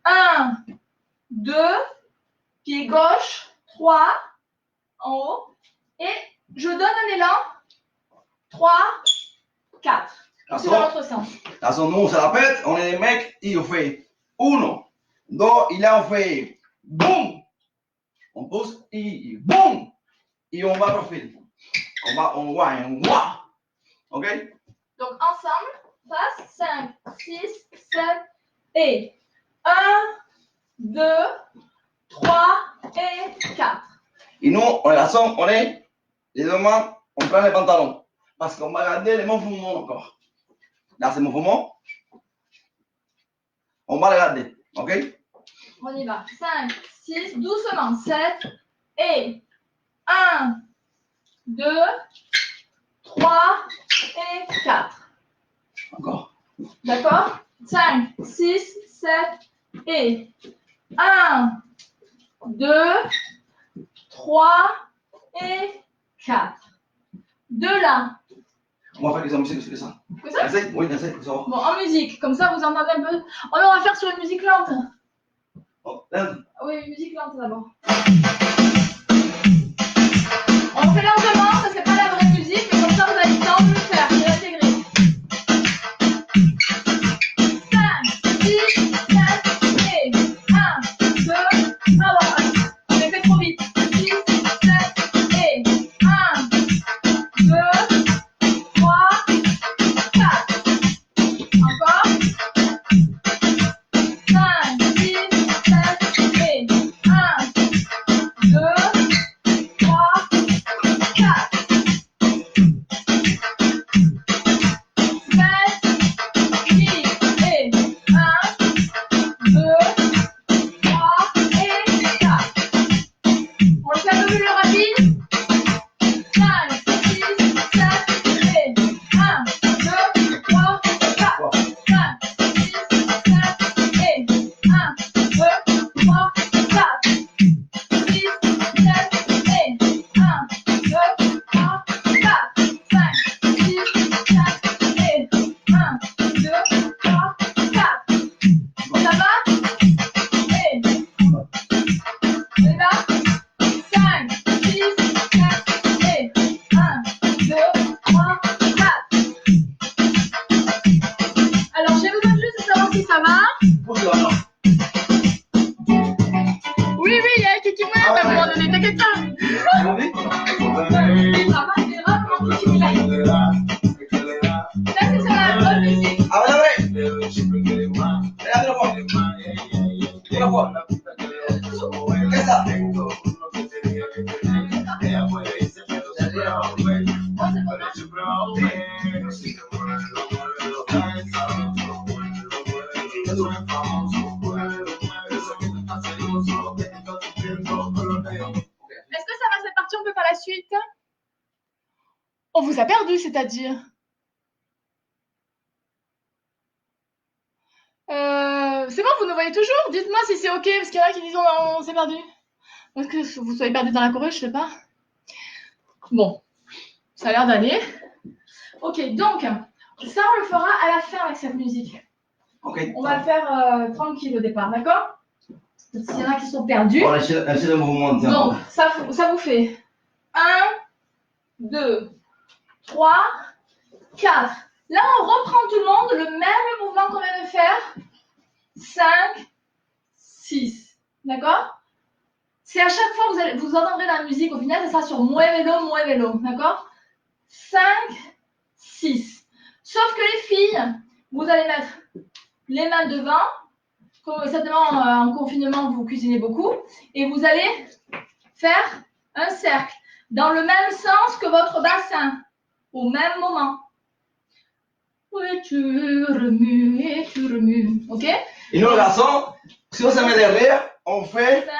1, 2, pied gauche, 3, en haut. Et je donne un élan. 3, 4. C'est dans l'autre sens. Attention, nous, on se la pète, on est des mecs, et on fait 1, 2, et là, on fait boum. On pousse, et boum. Et on va profil. On voit. OK? Donc, ensemble, passe 5, 6, 7, et 1, 2, 3 et 4. Et nous, on est la somme, on est les deux mains, on prend les pantalons. Parce qu'on va garder les mouvements encore. Là, c'est mouvement. On va les garder. OK? On y va. 5, 6, doucement. 7 et 1, 2, 3 et 4. Encore. D'accord? 5, 6, 7 et 1, 2, 3 et 4. De là. On va faire que ça musique, c'est ça. Que ça? Essaye? Oui, essaye. Ça va. Bon, en musique, comme ça vous entendez un peu. Oh non, on va faire sur une musique lente. Oh, lente. Oui, une musique lente d'abord. On fait lentement, ça c'est pas la vraie musique, mais comme ça vous avez le temps de le faire, de l'intégrer. 5, 6, 7 et 1, 2, ah bon, je l'ai fait trop vite. 6, 7 et 1, tú eres famoso. Mueve, mueve, eso que te está celoso, que te está sufriendo, coloreo. Est-ce que ça va cette partie? On peut faire la suite? On vous a perdu, c'est-à-dire? C'est bon, vous nous voyez toujours? Dites-moi si c'est ok, parce qu'il y en a qui disent on s'est perdu. Est-ce que vous soyez perdu dans la choré, je sais pas. Bon, ça a l'air d'aller. Ok, donc, ça on le fera à la fin avec cette musique. Ok. On va le faire tranquille au départ, d'accord? S'il y en a qui sont perdus. On essaie le mouvement. Tiens. Donc, ça vous fait 1, 2, 3, 4. Là, on reprend tout le monde le même mouvement qu'on vient de faire. 5, 6. D'accord? C'est à chaque fois, vous entendrez la musique, au final, ça sera sur muévelo, d'accord? 5, 6. Sauf que les filles, vous allez mettre les mains devant. Comme certainement en confinement, vous cuisinez beaucoup. Et vous allez faire un cercle dans le même sens que votre bassin, au même moment. Et tu remues, ok? Et nous, les garçons, si on se met derrière, on fait. 5,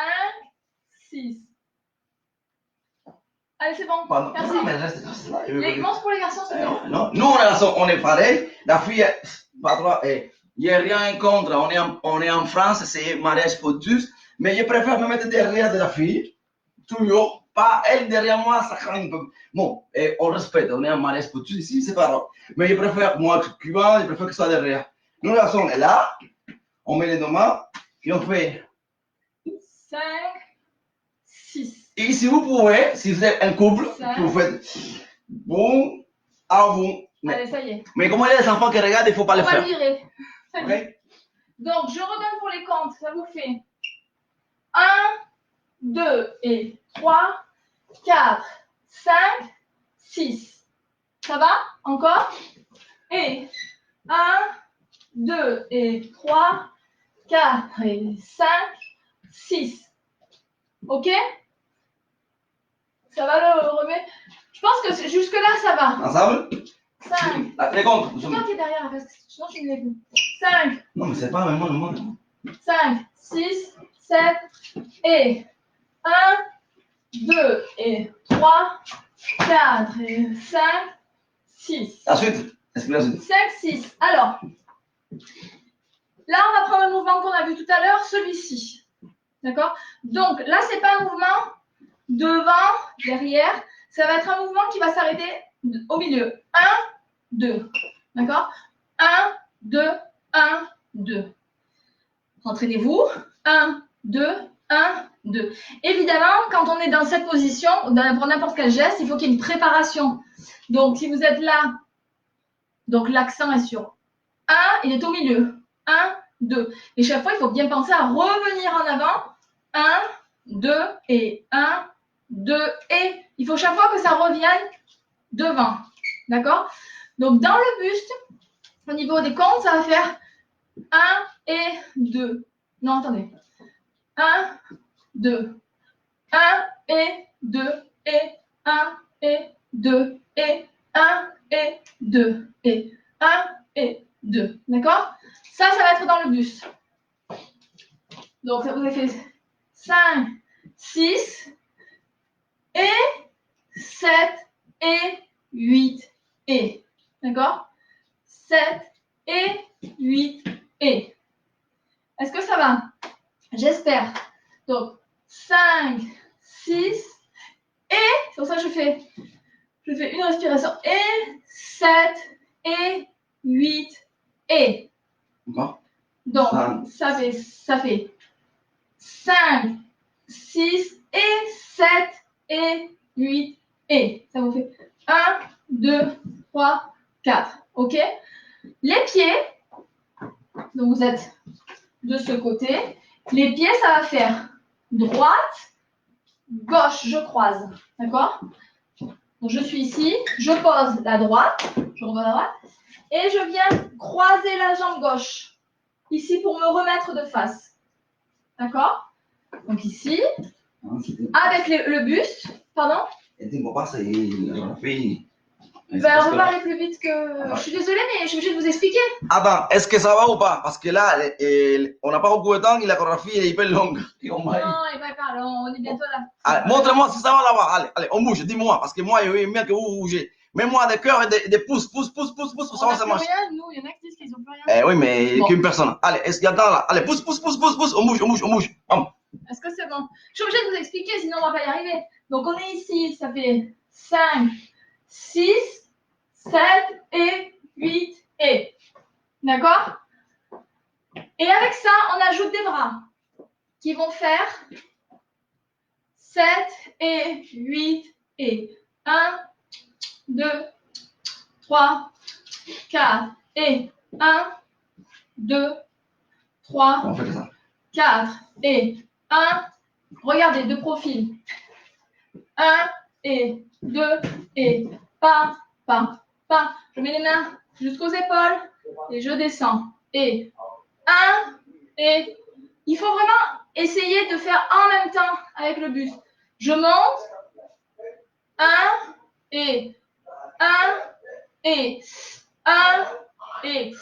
6. Allez, c'est bon. Pardon. Merci. Non, mais reste là. Les commence pour les garçons, c'est bon. Non, nous, les garçons, on est pareil. La fille, pas trop. Il n'y a rien contre. On est en France, c'est mariage pour tous. Mais je préfère me mettre derrière de la fille. Toujours. Pas elle derrière moi, ça craint un peu. Bon, on respecte. On est en mariage pour tous ici, c'est pas grave. Mais je préfère, moi, cubain, je préfère que ça soit derrière. Nous, les garçons, on est là. On met les deux mains. Et on fait. 5, 6. Et si vous pouvez, si vous êtes un couple, Ça. vous faites bon à vous. Allez, ça y est. Mais comme il y a des enfants qui regardent, il ne faut pas On le va faire. virer. Ok? Donc, je redonne pour les comptes. Ça vous fait 1, 2 et 3, 4, 5, 6. Ça va? Encore? Et 1, 2 et 3, 4 et 5, 6. Ok? Ça va le remettre? Je pense que jusque-là, ça va. Ensemble? 5. Ah, les comptes. C'est toi qui es derrière, parce que sinon tu ne l'es plus. 5, Non, mais c'est pas vraiment le monde. 5, 6, 7 et 1, 2 et 3, 4 et 5, 6. La suite. Explique la suite. 5, 6. Alors, là, on va prendre le mouvement qu'on a vu tout à l'heure, celui-ci. D'accord? Donc, là, c'est pas un mouvement devant, derrière. Ça va être un mouvement qui va s'arrêter au milieu. 1, 2. D'accord? 1, 2, 1, 2. Entraînez-vous. 1, 2, 1, 2. Évidemment, quand on est dans cette position, pour n'importe quel geste, il faut qu'il y ait une préparation. Donc, si vous êtes là, donc l'accent est sur 1, il est au milieu. 1, 2. Et chaque fois, il faut bien penser à revenir en avant. 1, 2 et 1, 2 et. Il faut chaque fois que ça revienne devant. D'accord? Donc, dans le buste, au niveau des comptes, ça va faire 1 et 2. Non, attendez. 1, 2. 1 et 2 et 1 et 2 et 1 et 2 et 1 et 2. D'accord? Ça va être dans le buste. Donc, ça vous a fait 5, 6 et 7 et 8 et. D'accord? 7 et 8 et. Est-ce que ça va? J'espère. Donc, 5, 6 et. C'est pour ça que je fais une respiration. Et 7 et 8 et. D'accord? Donc, Cinq. ça fait 5, 6 et 7 et 8 et. Ça vous fait 1, 2, 3, 4. OK? Les pieds, donc vous êtes de ce côté. Les pieds, ça va faire droite, gauche, je croise. D'accord? Donc je suis ici, je pose la droite, je repose la droite, et je viens croiser la jambe gauche. Ici pour me remettre de face. D'accord? Donc ici, avec le buste, pardon? El tiempo pasa y la fille. Ben, on va aller plus vite que. Je suis désolée, mais je suis obligée de vous expliquer. Attends, est-ce que ça va ou pas? Parce que là, on n'a pas beaucoup de temps et la chorégraphie est hyper longue. Non, il va pas, on est bientôt là. Allez, montre-moi si ça va là-bas. Allez, allez, on bouge, dis-moi, parce que moi, il veut bien que vous bougez. Mets-moi des cœurs et des pouces, pouces, pouces, pouces, pouces, pour On savoir n'a ça plus marche. rien, nous, il y en a qui disent qu'ils ont plus rien. Eh oui, mais Bon. qu'une personne. Allez, est-ce qu'il y a dans là? Allez, pousse, pousse, pousse, pousse, pousse, on bouge, on bouge, on bouge. Vamos. Est-ce que c'est bon? Je suis obligée de vous expliquer, sinon on va pas y arriver. Donc on est ici, ça fait 5, 6, 7 et 8 et. D'accord? Et avec ça, on ajoute des bras qui vont faire 7 et 8 et. 1, 2, 3, 4 et. 1, 2, 3, On fait ça. 4 et 1. Regardez, de profil. 1 et 2 et pas. Je mets les mains jusqu'aux épaules et je descends. Et 1 et il faut vraiment essayer de faire en même temps avec le buste. Je monte. 1 et 1 et 1 et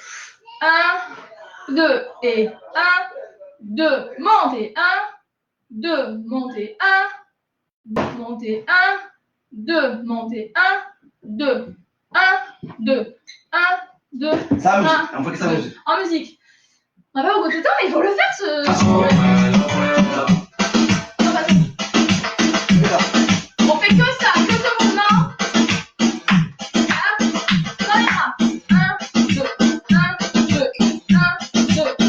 1, 2 et 1, 2, montez 1, 2, montez 1, montez 1, 2, montez 1, 2, 1, 2, 1, 2, Ça 1. musique, on fait que ça musique. En musique. On n'a pas beaucoup de temps, mais il faut le faire ce. On fait que ça, que ce mouvement. Dans les bras. 1, 2, 1, 2, 1, 2, 1,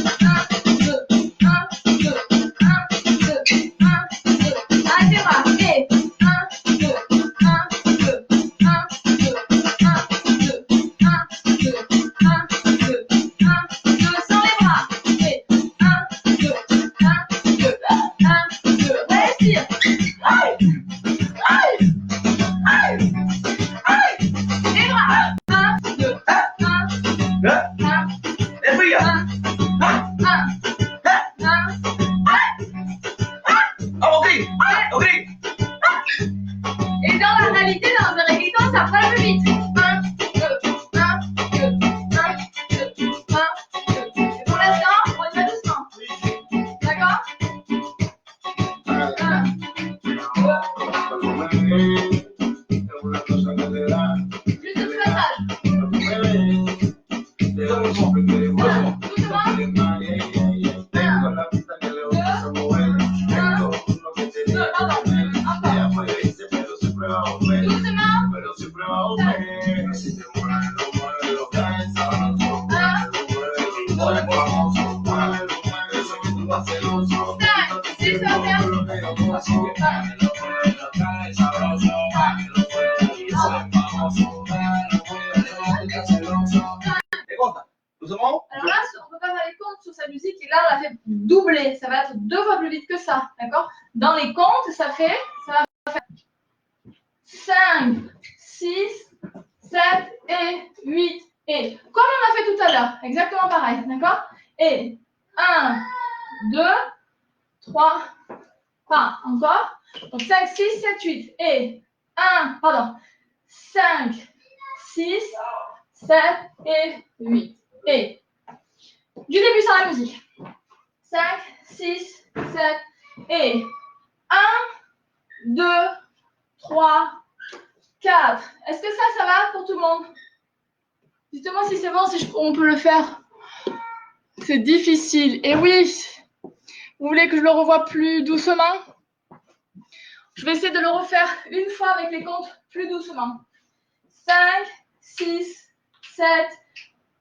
2, 1, 2, 1, 2, 1, 2. Avec les bras. Et 1, 2, 1, 2, 1, 2, 1, 2, 1, 2, 1, 2, 1, 2. Sans les bras. Et 1, 2, 1, 2, 1, 2. Respire. Aïe! Aïe! Aïe! Aïe! Les bras. 1, 2, 1, 1, Et puis, 1, 1, 1. ok, ok. Et dans la réalité, dans un reggaeton, ça fera plus vite. 1, 2, 1, 2, 1, 2, 1, 2. Et pour l'instant, on y va doucement. D'accord? 1, 2. Plus de passage. Et compte, doucement. Alors là, on ne peut pas faire les comptes sur sa musique et là, on l'a fait doubler. Ça va être 2 fois plus vite que ça. D'accord? Dans les comptes, ça va faire 5, 6, 7 et 8 et. Comme on a fait tout à l'heure. Exactement pareil. D'accord? Et 1, 2, 3, pas encore. Donc 5, 6, 7, 8 et 1, pardon. 5, 6, 7 et 8 et. Du début sans la musique. 5, 6, 7 et 1, 2, 3, 4. Est-ce que ça va pour tout le monde? Dites-moi si c'est bon, si on peut le faire. C'est difficile. Et oui, vous voulez que je le revoie plus doucement? Je vais essayer de le refaire une fois avec les comptes plus doucement. 5, 6, 7,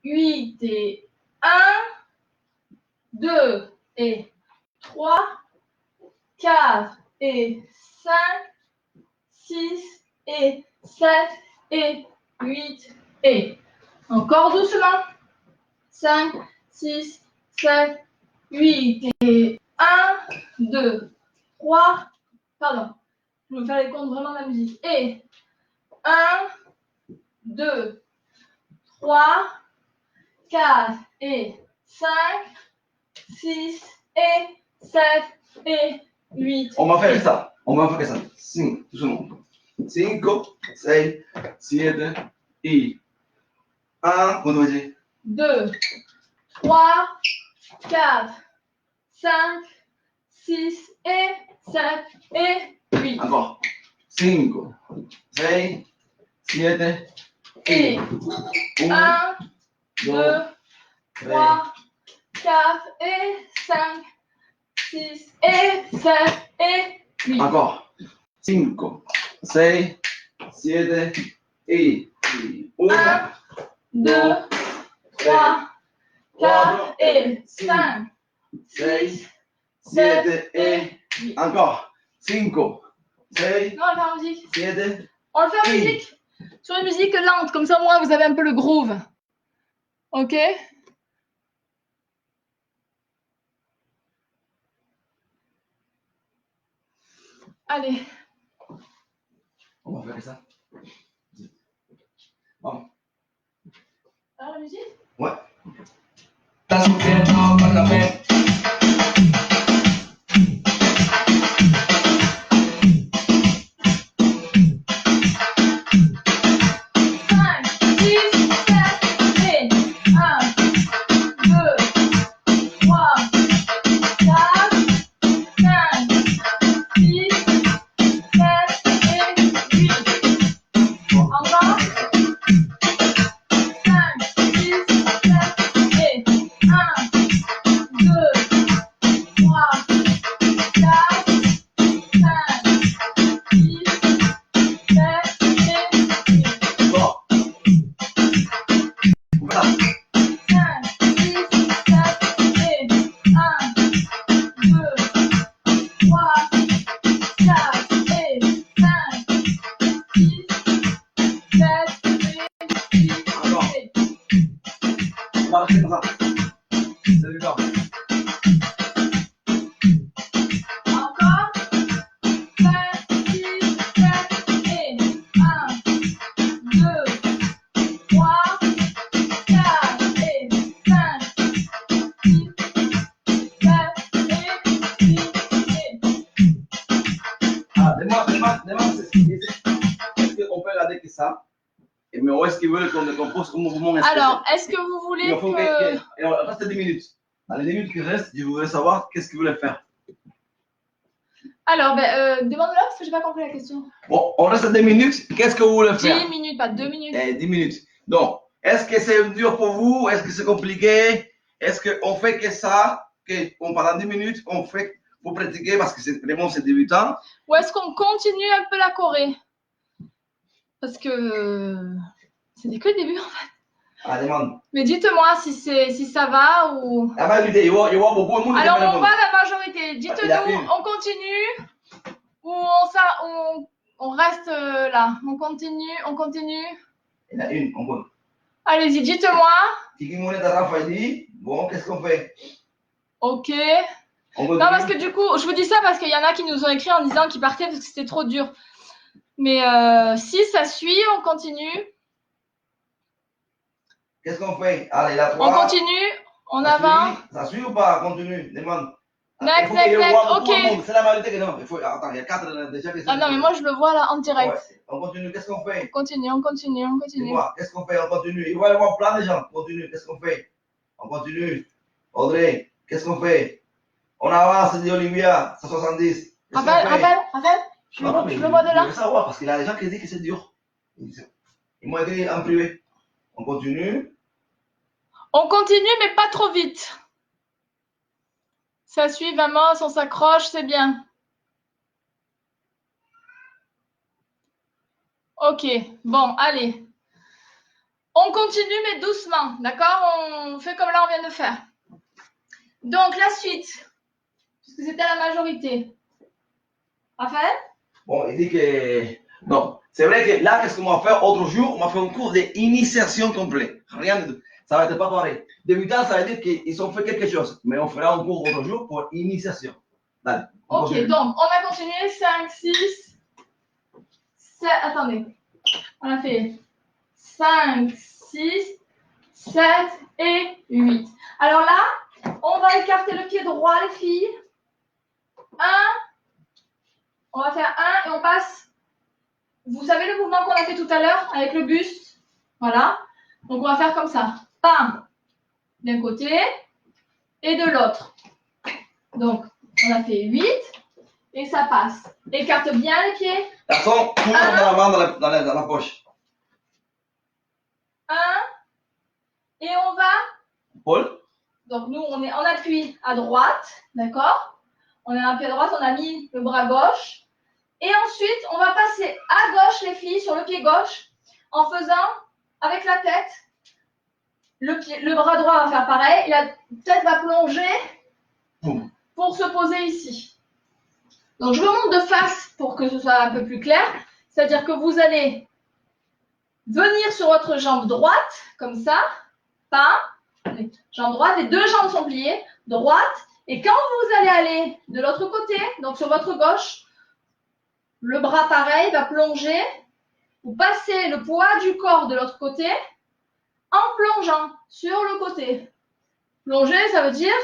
8 et 1, 2 et 3, 4 et 5, 6 et 7 et 8 et. Encore doucement. 5, 6, 7, 8 et 1, 2, 3, pardon. Je vais faire les comptes vraiment de la musique. Et 1, 2, 3, 4 et 5, 6 et 7 et 8. On va faire ça. On va faire ça. 5, doucement. 5, 6, 7, I. 1, comment on va dire? 2, 3, 4, 5, 6 et 7 et 8. Encore. 5, 6, 7 Et 1, 2, 3, 4 et 5, 6 et 7 et 8. Encore. 5, 6, 7 et 1, 2, 3, 4 et 5, 6, 7 et 8. Encore. 5, 6, Non, on va le faire en musique. 7. On le fait en musique. Sur une musique lente, comme ça au moins vous avez un peu le groove. Ok? Allez. On va faire ça. Vamos. Alors la musique? Ouais. Estás sufriendo con la fe. 5, 6, 7 et 1, 2, 3, 4, 5, 6, 7 et 8. Encore. 5, 6, 7 et 1, 2, 3, 4, 5, 6, 7 et 8. Bon. Voilà. 5, 6, 7 et 1, 2, 3, 4 et 5, 6, 7 et 8. Encore. On va rester comme ça. C'est du temps. Encore. 5, 6, 7 et 1, 2, 3, 4 et 5, 6, 7 et 8. Ah, demande ce qu'il dit. Est-ce qu'on peut regarder que ça? Mais où est-ce qu'ils veulent qu'on compose un mouvement spécial? Alors, est-ce que vous voulez Il faut que... et on reste 10 minutes. Dans les 10 minutes qui restent, je voudrais savoir qu'est-ce qu'ils voulaient faire. Alors, demande-le parce que je n'ai pas compris la question. Bon, on reste 10 minutes. Qu'est-ce que vous voulez 10 faire? minutes, pas 2 minutes. 10 minutes. Donc, est-ce que c'est dur pour vous? Est-ce que c'est compliqué? Est-ce qu'on fait que ça, qu'on pendant 10 minutes, on fait pour pratiquer parce que c'est vraiment c'est débutant? Ou est-ce qu'on continue un peu la Corée? Parce que c'était que le début en fait. Ah, demande. Mais dites-moi si ça va ou... La majorité, il y a beaucoup de monde qui Alors aime on le va monde. la majorité. Dites-nous, on continue ou on reste là. On continue. Il y en a une, on peut. Allez-y, dites-moi. Tiki Mounette à Rafa, il dit, bon, qu'est-ce qu'on fait? Ok. On Non, continue. parce que du coup, je vous dis ça parce qu'il y en a qui nous ont écrit en disant qu'ils partaient parce que c'était trop dur. Mais si ça suit, on continue. Qu'est-ce qu'on fait? Allez, la 3. On continue. On Ça avance. suit? Ça suit ou pas? Continue, demande. Next, Il faut qu'il y ait next, beaucoup ok. de monde. C'est la majorité que non. Il faut... Attends, il y a 4 déjà qui sont. Ah non, mais moi je le vois là en direct. Ouais. On continue, qu'est-ce qu'on fait? On continue. Dis-moi, qu'est-ce qu'on fait? On continue. Il va y avoir plein de gens. On continue, qu'est-ce qu'on fait? On continue. Audrey, qu'est-ce qu'on fait? On avance, dit Olivia, 170. Raphaël, je le vois de Je là. veux savoir, parce qu'il y a des gens qui disent que c'est dur. Ils m'ont écrit en privé. On continue. On continue, mais pas trop vite. Ça suit vraiment, on s'accroche, c'est bien. Ok, bon, allez. On continue, mais doucement, d'accord? On fait comme là, on vient de faire. Donc, la suite, puisque c'était la majorité. Raphaël? Bon, il dit que... Non, c'est vrai que là, qu'est-ce qu'on va faire? Autre jour, on va faire un cours d'initiation complet. Rien de tout. Ça va être pas pareil. Débutant, ça veut dire qu'ils ont fait quelque chose. Mais on fera un cours autre jour pour initiation. Allez, on Ok, continue. donc, on va continuer. 5, 6, 7... Attendez. On a fait 5, 6, 7 et 8. Alors là, on va écarter le pied droit, les filles. 1. On va faire 1 et on passe. Vous savez le mouvement qu'on a fait tout à l'heure avec le buste? Voilà. Donc, on va faire comme ça. Pas d'un côté et de l'autre. Donc, on a fait 8 et ça passe. Écarte bien les pieds. Garçon, toujours dans la main, dans la poche. 1 et on va. Paul. Donc, nous, on est en appui à droite. D'accord? On est en appui à droite, on a mis le bras gauche. Et ensuite, on va passer à gauche, les filles, sur le pied gauche, en faisant avec la tête. Le bras droit va faire pareil. Et la tête va plonger pour se poser ici. Donc, je vous montre de face pour que ce soit un peu plus clair. C'est-à-dire que vous allez venir sur votre jambe droite, comme ça. Pas. Jambe droite. Les deux jambes sont pliées. Droite. Et quand vous allez aller de l'autre côté, donc sur votre gauche, le bras pareil va plonger. Vous passez le poids du corps de l'autre côté en plongeant sur le côté. Plonger, ça veut dire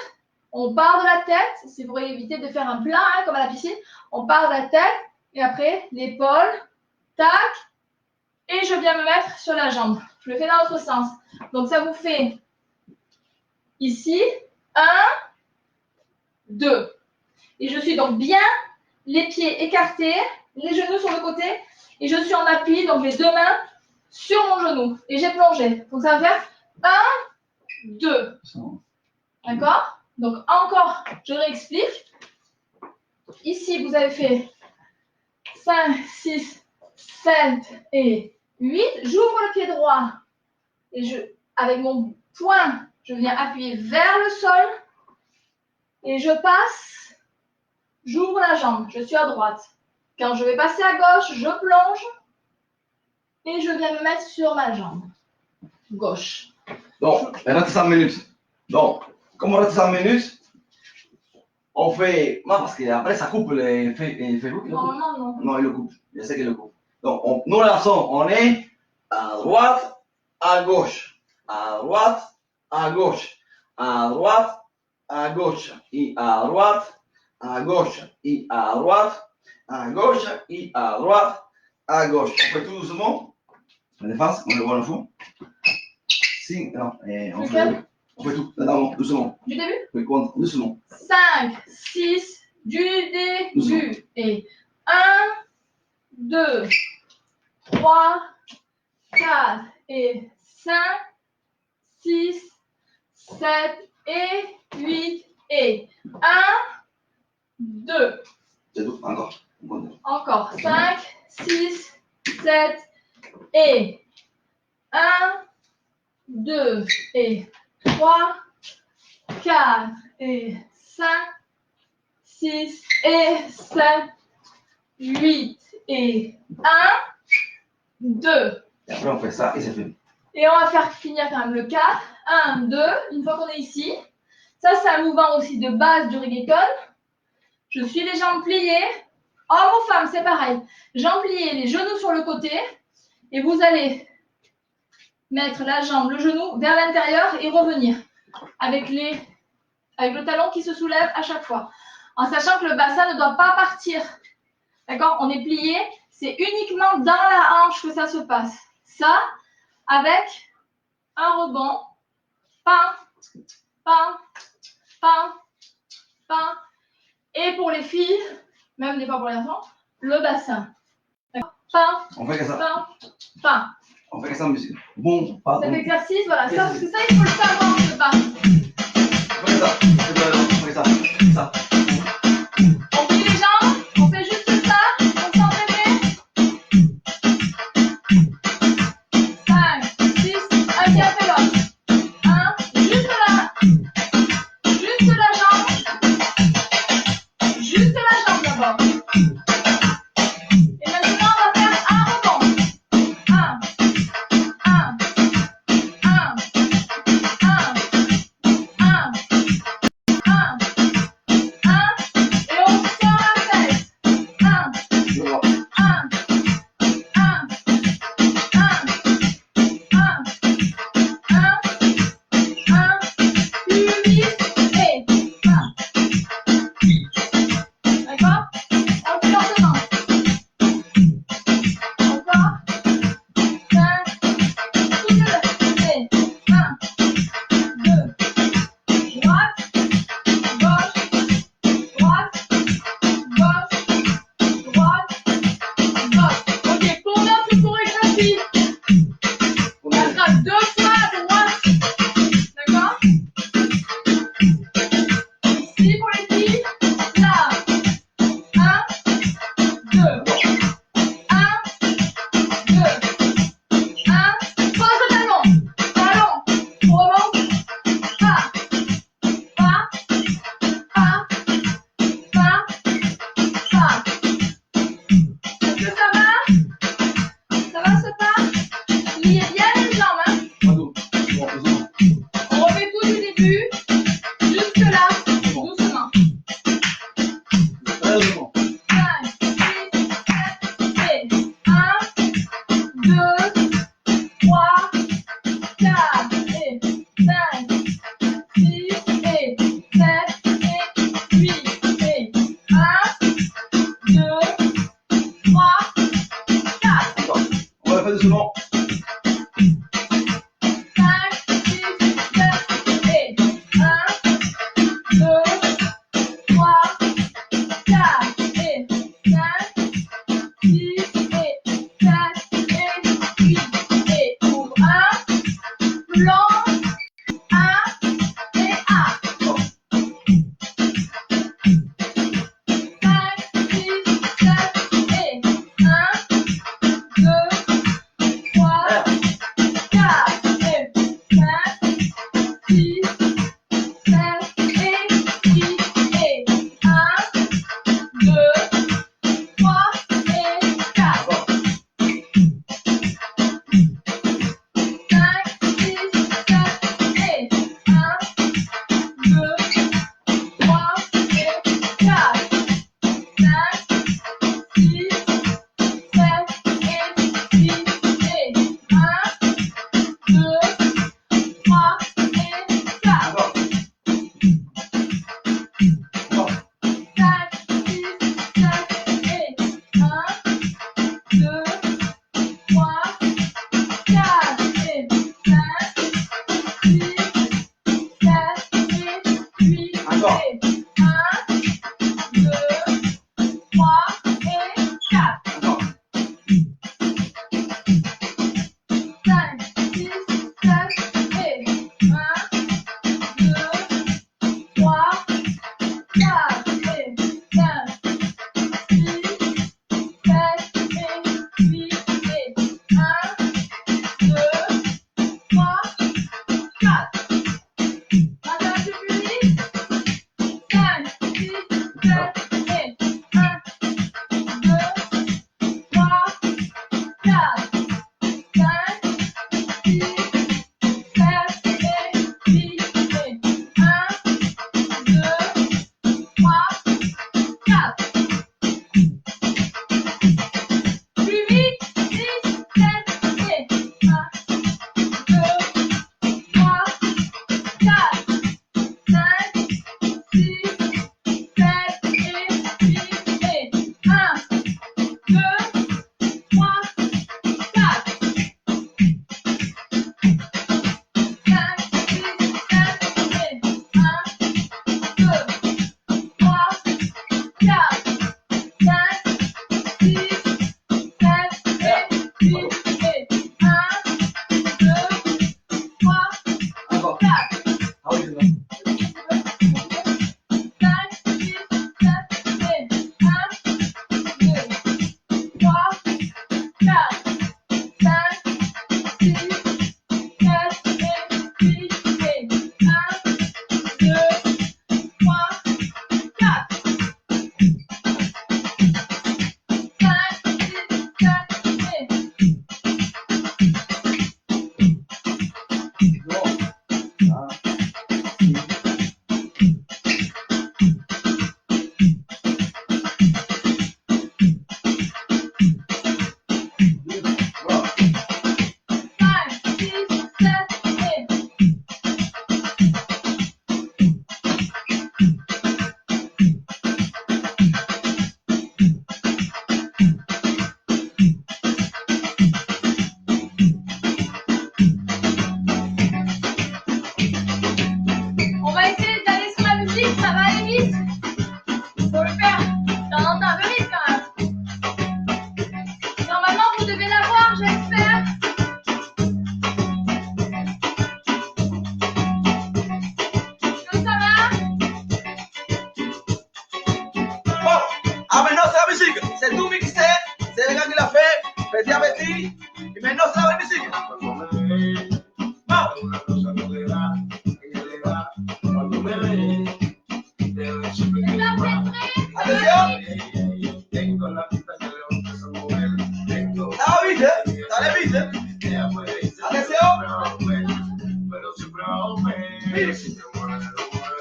on part de la tête. C'est pour éviter de faire un plat comme à la piscine. On part de la tête et après l'épaule, tac, et je viens me mettre sur la jambe. Je le fais dans l'autre sens. Donc ça vous fait ici 1, 2. Et je suis donc bien les pieds écartés, les genoux sur le côté et je suis en appui, donc les deux mains sur mon genou et j'ai plongé. Donc ça va faire 1, 2. D'accord? Donc encore, je réexplique. Ici, vous avez fait 5, 6, 7 et 8. J'ouvre le pied droit et avec mon poing, je viens appuyer vers le sol et je passe, j'ouvre la jambe, je suis à droite. Quand je vais passer à gauche, je plonge et je viens me mettre sur ma jambe gauche. Donc, il reste 5 minutes. Donc, comme on reste 5 minutes, on fait. Non, parce qu'après, ça coupe les Facebook. Non, non, non. Non, il le coupe. Je sais qu'il le coupe. Donc, nous, la son, on est à droite, à gauche. À droite, à gauche. À droite, à gauche. Et à droite, à gauche. Et à droite, à gauche. Et à droite, à gauche. On fait tout doucement. La défense, on le voit le fond. Si, non, on fait tout. Là, doucement. Du début? Oui, compte, doucement. 5, 6, du début. Doucement. Et 1, 2, 3, 4 et 5, 6, 7 et 8 et 1, 2. C'est tout, encore. Encore 5, 6, 7 et 1, 2 et 3, 4 et 5, 6 et 7, 8 et 1, 2. Et après, on fait ça et c'est fini. Et on va faire finir quand même le 4. 1, 2. Une fois qu'on est ici. Ça, c'est un mouvement aussi de base du reggaeton. Je suis les jambes pliées. Homme ou femme, c'est pareil. Jambes pliées, les genoux sur le côté. Et vous allez mettre la jambe, le genou vers l'intérieur et revenir. Avec le talon qui se soulève à chaque fois. En sachant que le bassin ne doit pas partir. D'accord? On est plié. C'est uniquement dans la hanche que ça se passe. Ça, avec un rebond. Pain, pain, pain, pain. Et pour les filles, même des fois pour les enfants, le bassin. Pain, On fait que ça. pain, pain. On fait que ça, monsieur. Bon, pas Cet bon. exercice, voilà, ça, parce que ça, il faut le savoir, ce pas. On fait ça. On fait ça. Ça. On plie les jambes, on fait juste ça, on s'entraîne. 5, 6, un qui a fait l'autre. 1, juste la jambe d'abord. Et maintenant, on va faire un rebond. 1, 1, 1, 1, mueve, si te mueve,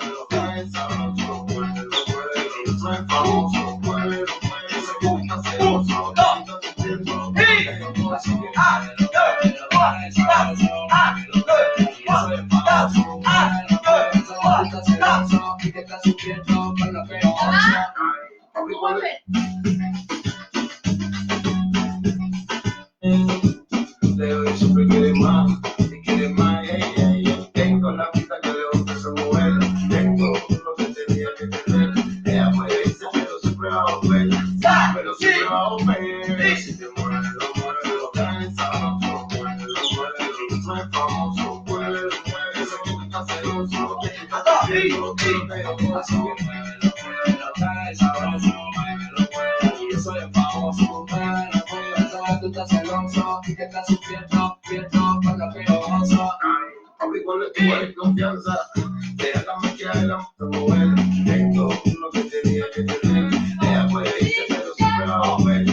lo cae sabroso, muévelo, muévelo, yo soy famoso, muévelo, muévelo, se gusta celoso, está sufriendo, así que muévelo, cae sabroso, muévelo, yo soy famoso, muévelo, está celoso, y que está sufriendo con lo que osa. Papi, ¿cuál es? Le doy siempre quiere más, y quiere más, tengo la pista que le gusta esa mujer, tengo lo que tenía que tener, ella puede irse pero siempre va a volver, pero siempre va a volver, si te muévelo, cae sabroso, muévelo, yo soy famoso, muévelo, sé que tú estás celoso, que tú estás sufriendo, así que muévelo, cae sabroso, muévelo, yo soy famoso, muévelo, tú estás celoso y que estás sufriendo, con lo que yo gozo. Papi, ¿cuál es tu confianza? Déjame que haga la mujer. Tengo lo que tenía que tener. Ella puede irse, pero siempre va a volver.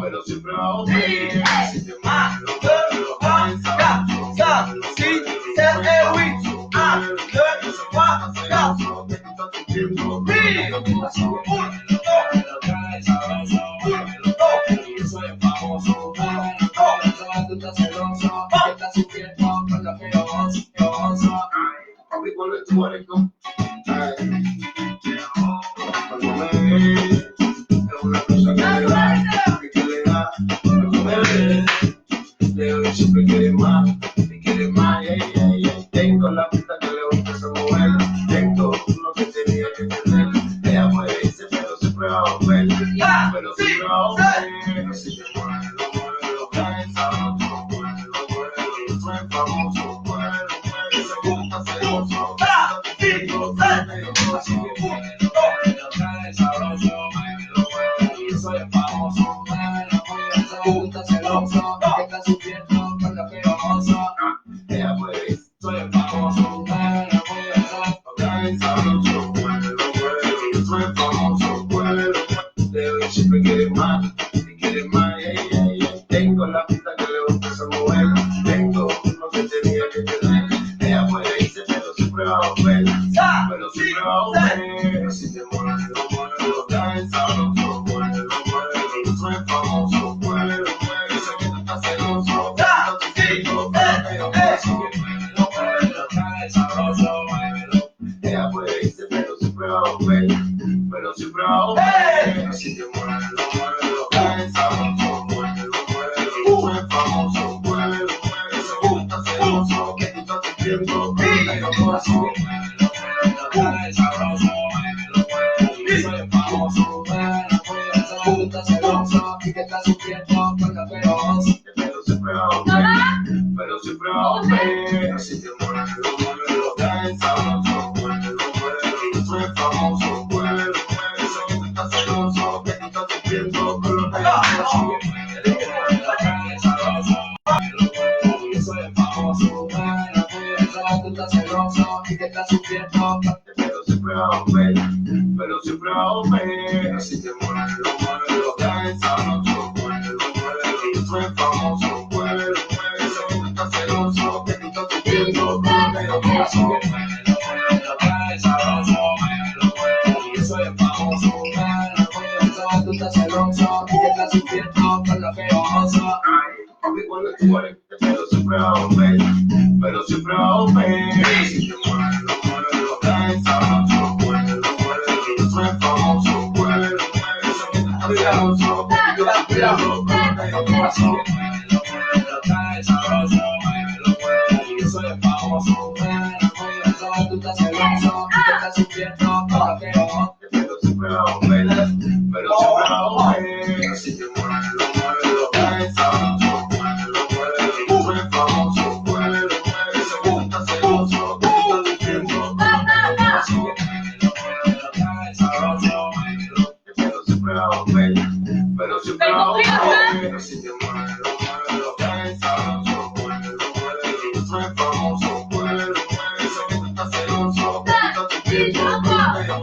Pero siempre va a volver. Si te mueves, lo cansa. Sí, papi, ¿cuál es tu areco? Cuando me ve, es una cosa que le da, cuando me ve, le doy siempre quiere más, tengo la pista que le gusta esa mujer, tengo lo que tenía que tener, ella puede irse pero siempre va a volver, pero siempre va a volver, así que muévelo, cae sabroso, muévelo, yo soy famoso, muévelo, se gusta celoso, así que muévelo, cae sabroso, muévelo, yo soy famoso, muévelo, se gusta celoso, que está sufriendo con lo que yo gozo, ella puede irse, soy famoso, muévelo, cae sabroso, muévelo, yo soy famoso, muévelo, le doy siempre quiere más, tengo la pista que le gusta esa mujer, tengo lo que tenía que tener, ella puede irse pero siempre va a volver, pero siempre va a volver, si te muévelo, cae sabroso, muévelo, yo soy famoso, muévelo, sé que tú estás celoso, estás sufriendo, así que muévelo, cae sabroso, muévelo, ella puede irse pero siempre va a volver, pero siempre va a volver, así que muévelo, cae sabroso, muévelo, yo soy famoso, muévelo, sé que tú estás celoso, que tú estás sufriendo, así que muévelo, cae sabroso, muévelo, yo soy famoso, muévelo, sé que tú estás celoso y que estás sufriendo con lo que yo gozo, pero siempre va a volver, pero siempre va a volver, así que muévelo, cae sabroso, muévelo, yo soy famoso, muévelo, sé que tú estás celoso, que tú estás sufriendo con lo que yo gozo, así que muévelo, cae sabroso, muévelo, yo soy famoso, muévelo, sé que tú estás celoso y que estás sufriendo, pero siempre va a volver, pero siempre va a volver, así que muévelo, cae sabroso, muévelo, yo soy famoso, muévelo, sé que tú estás celoso, que tú estás sufriendo con lo que yo gozo, así que muévelo, cae sabroso, muévelo, yo soy famoso, muévelo, sé que tú estás celoso y que estás sufriendo con lo que yo gozo. Papi, cuando tú eres, pero siempre va a volver, pero siempre va a volver, si te muévelo, cae sabroso, muévelo, yo soy famoso, muévelo, sé que tú estás celoso, que tú estás sufriendo con lo que yo gozo, así que muévelo, cae sabroso, muévelo, yo soy famoso, muévelo, sé que tú estás celoso, que tú estás sufriendo con lo que yo gozo, pero siempre va a volver, pero siempre va a volver, así que muévelo, cae sabroso, muévelo, yo soy famoso, muévelo, sé que tú estás celoso, que tú estás sufriendo con lo que yo gozo, así que muévelo, cae sabroso, muévelo, pero siempre va a volver, pero siempre va a volver, así que muévelo, cae sabroso, muévelo, yo soy famoso, muévelo, sé que tú estás celoso, que tú estás sufriendo con lo que yo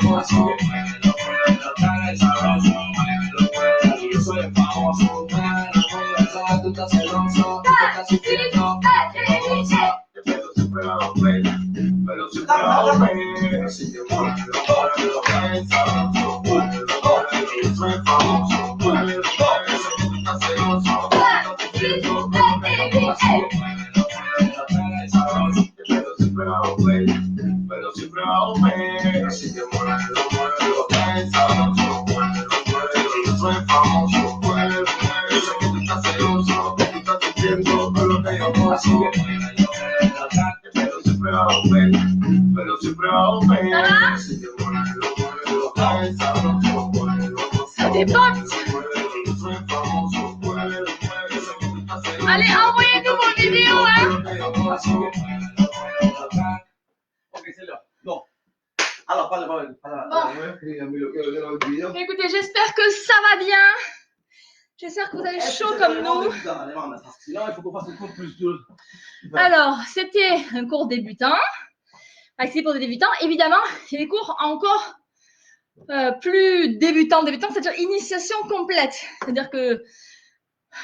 pero siempre aume. Así que muévelo, muévelo, bien sabroso, muévelo, muévelo. Yo soy famoso, muévelo, muévelo. Tú estás celoso, tú estás diciendo que lo que yo paso. Muévelo, muévelo, bien sabroso, pero siempre aume. Pero siempre aume. Así que muévelo, muévelo, bien sabroso, muévelo, muévelo. Yo soy famoso, muévelo, muévelo. Tú estás celoso, tú estás diciendo que lo que yo paso. Pero siempre aume. Pero siempre aume. Así que muévelo, muévelo, bien sabroso, muévelo, Ça dépote. yo soy famoso, muévelo, muévelo. Tú estás celoso. Allez, envoyez-nous vos vidéos, hein. Ok, c'est là. Non. Alors, parle. Écoutez, j'espère que ça va bien. J'espère que vous avez chaud comme nous. Sinon, il faut qu'on fasse un cours plus dur. Alors, c'était un cours débutant. Accès pour des débutants. Évidemment, il y a des cours encore plus débutants, c'est-à-dire initiation complète. C'est-à-dire que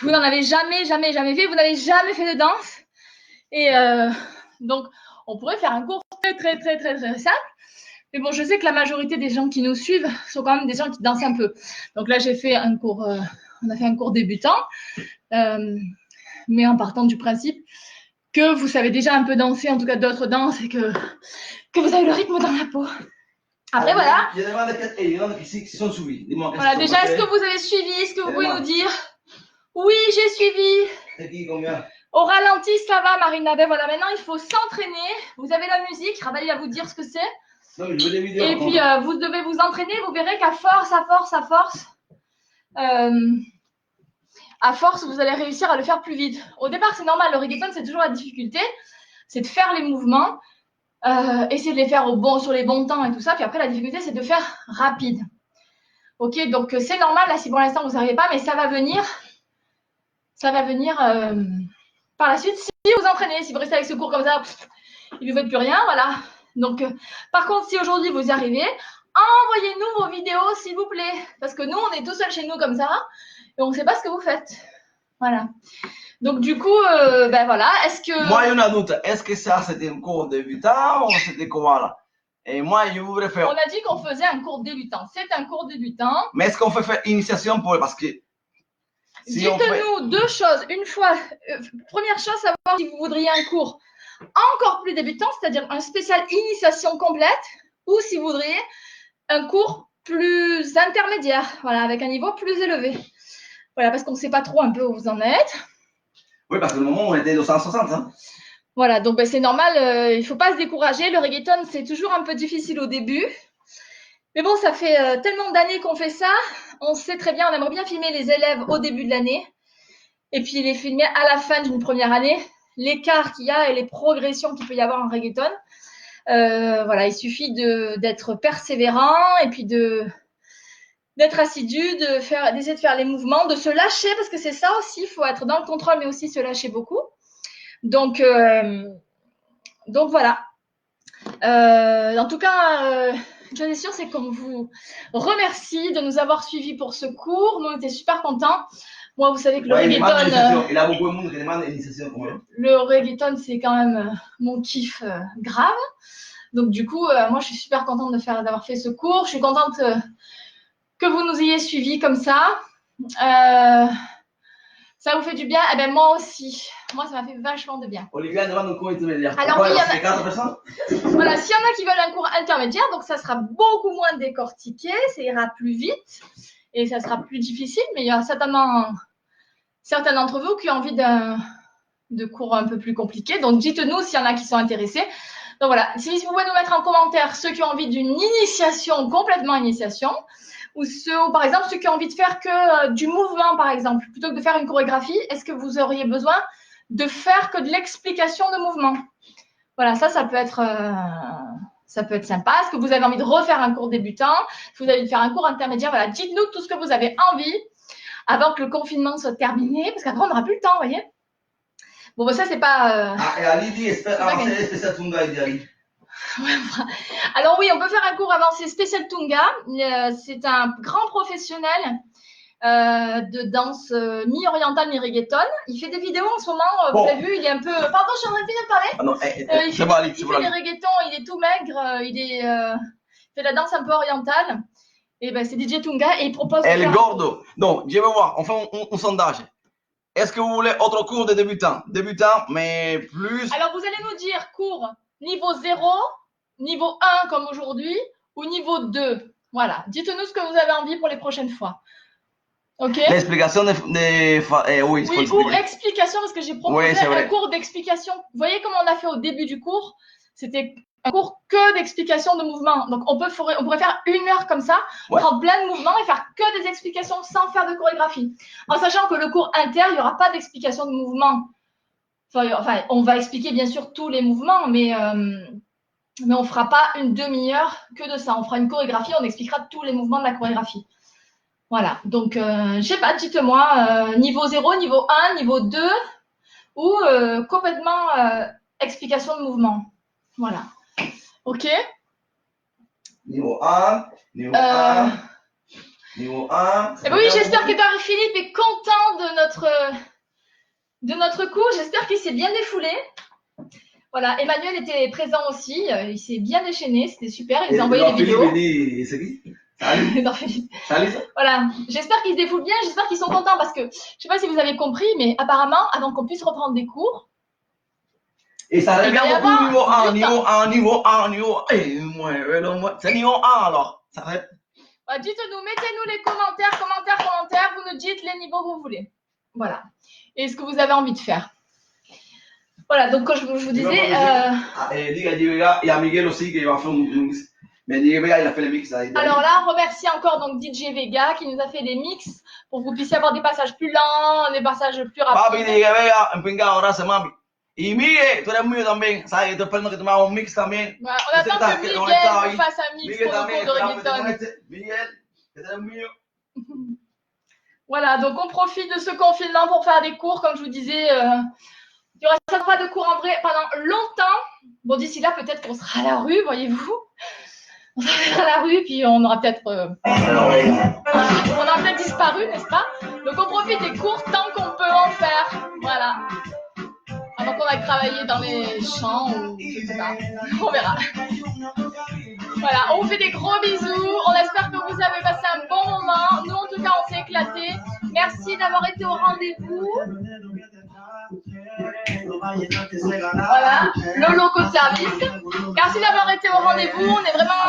vous n'en avez jamais fait, vous n'avez jamais fait de danse. Et donc, on pourrait faire un cours très simple. Mais bon, je sais que la majorité des gens qui nous suivent sont quand même des gens qui dansent un peu. Donc là, j'ai fait un cours, on a fait un cours débutant, mais en partant du principe que vous savez déjà un peu danser, en tout cas d'autres danses, et que vous avez le rythme dans la peau. Après, voilà. Il y a des gens qui sont suivis. Dis-moi, Voilà, déjà, est-ce que vous avez suivi? Est-ce que vous pouvez nous dire? Oui, j'ai suivi. C'est qui, combien? Au ralenti, ça va, Marina. Ben voilà, maintenant, il faut s'entraîner. Vous avez la musique, Raval va vous dire ce que c'est. Non, mais je veux des vidéos. Et puis, vous devez vous entraîner. Vous verrez qu'à force, vous allez réussir à le faire plus vite. Au départ, c'est normal. Le reggaeton, c'est toujours la difficulté. C'est de faire les mouvements, essayer de les faire sur les bons temps et tout ça. Puis après, la difficulté, c'est de faire rapide. Ok, donc c'est normal. Là, si pour l'instant, vous n'arrivez pas, mais ça va venir. Ça va venir par la suite si vous entraînez. Si vous restez avec ce cours comme ça, il ne vous fait plus rien. Voilà. Donc, par contre, si aujourd'hui vous y arrivez, envoyez-nous vos vidéos, s'il vous plaît. Parce que nous, on est tout seul chez nous comme ça. Et on ne sait pas ce que vous faites. Voilà. Donc, du coup, ben voilà. Est-ce que. Moi, il y a un doute. Est-ce que ça, c'était un cours débutant ou c'était comment là? Et moi, je voudrais faire. On a dit qu'on faisait un cours débutant. C'est un cours débutant. Mais est-ce qu'on peut faire initiation pour. Parce que. Si dites-nous deux choses. Une fois, première chose, savoir si vous voudriez un cours encore plus débutant, c'est-à-dire un spécial initiation complète, ou si vous voudriez un cours plus intermédiaire, voilà, avec un niveau plus élevé. Voilà, parce qu'on ne sait pas trop un peu où vous en êtes. Oui, parce que le moment où on était 260. Hein. Voilà, donc ben, c'est normal, il ne faut pas se décourager. Le reggaeton, c'est toujours un peu difficile au début. Mais bon, ça fait tellement d'années qu'on fait ça. On sait très bien, on aimerait bien filmer les élèves au début de l'année. Et puis les filmer à la fin d'une première année. L'écart qu'il y a et les progressions qu'il peut y avoir en reggaeton. Voilà, il suffit d'être persévérant et puis d'être assidu, d'essayer de faire les mouvements, de se lâcher, parce que c'est ça aussi, il faut être dans le contrôle, mais aussi se lâcher beaucoup. Donc voilà. En tout cas, une chose est sûre, c'est qu'on vous remercie de nous avoir suivis pour ce cours. Nous, on était super contents. Moi, vous savez que le reggaeton, il a beaucoup de monde qui demande l'initiation. le reggaeton, c'est quand même mon kiff grave. Donc, du coup, moi, je suis super contente d'avoir fait ce cours. Je suis contente que vous nous ayez suivis comme ça. Ça vous fait du bien? Eh bien, moi aussi. Moi, ça m'a fait vachement de bien. Olivia demande un cours intermédiaire. Alors, oui, il y en a 4 personnes. Voilà, s'il y en a qui veulent un cours intermédiaire, donc ça sera beaucoup moins décortiqué, ça ira plus vite et ça sera plus difficile, mais il y a certainement certains d'entre vous qui ont envie de cours un peu plus compliqués. Donc, dites-nous s'il y en a qui sont intéressés. Donc, voilà, si vous pouvez nous mettre en commentaire ceux qui ont envie d'une initiation, complètement initiation, ou par exemple, ceux qui ont envie de faire que du mouvement, par exemple, plutôt que de faire une chorégraphie, est-ce que vous auriez besoin de faire que de l'explication de mouvement? Voilà, ça peut être sympa. Est-ce que vous avez envie de refaire un cours débutant? Est-ce que vous avez envie de faire un cours intermédiaire? Voilà, dites-nous tout ce que vous avez envie avant que le confinement soit terminé, parce qu'après, on n'aura plus le temps, vous voyez. Bon, ben ça, c'est pas... Ah, et Ali dit, avancé spécial Tunga, il dit Ali. Alors oui, on peut faire un cours avancé spécial Tunga. C'est un grand professionnel de danse mi-orientale, mi-reggaeton. Il fait des vidéos en ce moment, Bon. vous avez vu, il est un peu... Pardon, je suis en train de finir de parler. Ah non, Il c'est bon, Ali, c'est il bon, fait des Ali. reggaetons, il est tout maigre, il fait de la danse un peu orientale. Et ben c'est DJ Tunga et il propose... de El faire- Gordo. Donc, je vais voir, on fait un sondage. Est-ce que vous voulez autre cours de débutant? Débutant, mais plus. Alors vous allez nous dire cours niveau 0, niveau 1 comme aujourd'hui, ou niveau 2. Voilà, dites-nous ce que vous avez envie pour les prochaines fois. Ok? L'explication oui, Oui, ou explication, parce que j'ai proposé Oui, c'est vrai. un cours d'explication. Vous voyez comment on a fait au début du cours? C'était un cours que d'explication de mouvements. Donc on pourrait faire 1 heure comme ça, Ouais. prendre plein de mouvements et faire que des explications sans faire de chorégraphie. En sachant que le cours inter, il n'y aura pas d'explication de mouvements. Enfin, on va expliquer bien sûr tous les mouvements, mais on ne fera pas une demi-heure que de ça. On fera une chorégraphie, on expliquera tous les mouvements de la chorégraphie. Voilà, donc je sais pas, dites-moi, niveau 0, niveau 1, niveau 2, ou complètement explication de mouvement. Voilà, ok. Niveau 1, niveau 1, niveau 1. Eh ben oui, j'espère que Philippe est content de notre cours. J'espère qu'il s'est bien défoulé. Voilà, Emmanuel était présent aussi. Il s'est bien déchaîné. C'était super. Il nous a envoyé des vidéos. C'est qui? Salut. Non, Philippe. Salut. Voilà, j'espère qu'ils se défoulent bien. J'espère qu'ils sont contents parce que je ne sais pas si vous avez compris, mais apparemment, avant qu'on puisse reprendre des cours, Et ça Il va y revient avoir beaucoup niveau 1, du niveau 1, niveau 1, niveau 1. C'est niveau 1 alors. Ça répète. ouais, dites-nous, mettez-nous les commentaires. Vous nous dites les niveaux que vous voulez. Voilà. Et ce que vous avez envie de faire. Voilà, donc comme je vous disais. Diga, il y a Miguel aussi qui va faire un mix. Mais Diga Vega, il a fait le mix. Alors là, on remercie encore donc DJ Vega qui nous a fait des mix pour que vous puissiez avoir des passages plus lents, des passages plus Papi, rapides. Diga Vega, empingado, gracias, mami. Y Miguel, tú eres mío también. ¿Sabes? Estoy esperando que tú me hagas un mix también. Voilà, on attend que Miguel nous fasse un mix Miguel pour le también. cours de reggaeton. Miguel, que tú eres mío. Voilà, donc on profite de ce confinement pour faire des cours, comme je vous disais. Il y aura certainement pas de cours en vrai pendant longtemps. Bon, d'ici là, peut-être qu'on sera à la rue, voyez-vous. On sera à la rue, puis on aura peut-être disparu, n'est-ce pas? Donc on profite des cours tant qu'on peut en faire. Voilà. Avant qu'on aille travailler dans les champs ou je sais pas. On verra. Voilà, on vous fait des gros bisous. On espère que vous avez passé un bon moment. Nous, en tout cas, on s'est éclatés. Merci d'avoir été au rendez-vous. Voilà, le loco service. Merci d'avoir été au rendez-vous. On est vraiment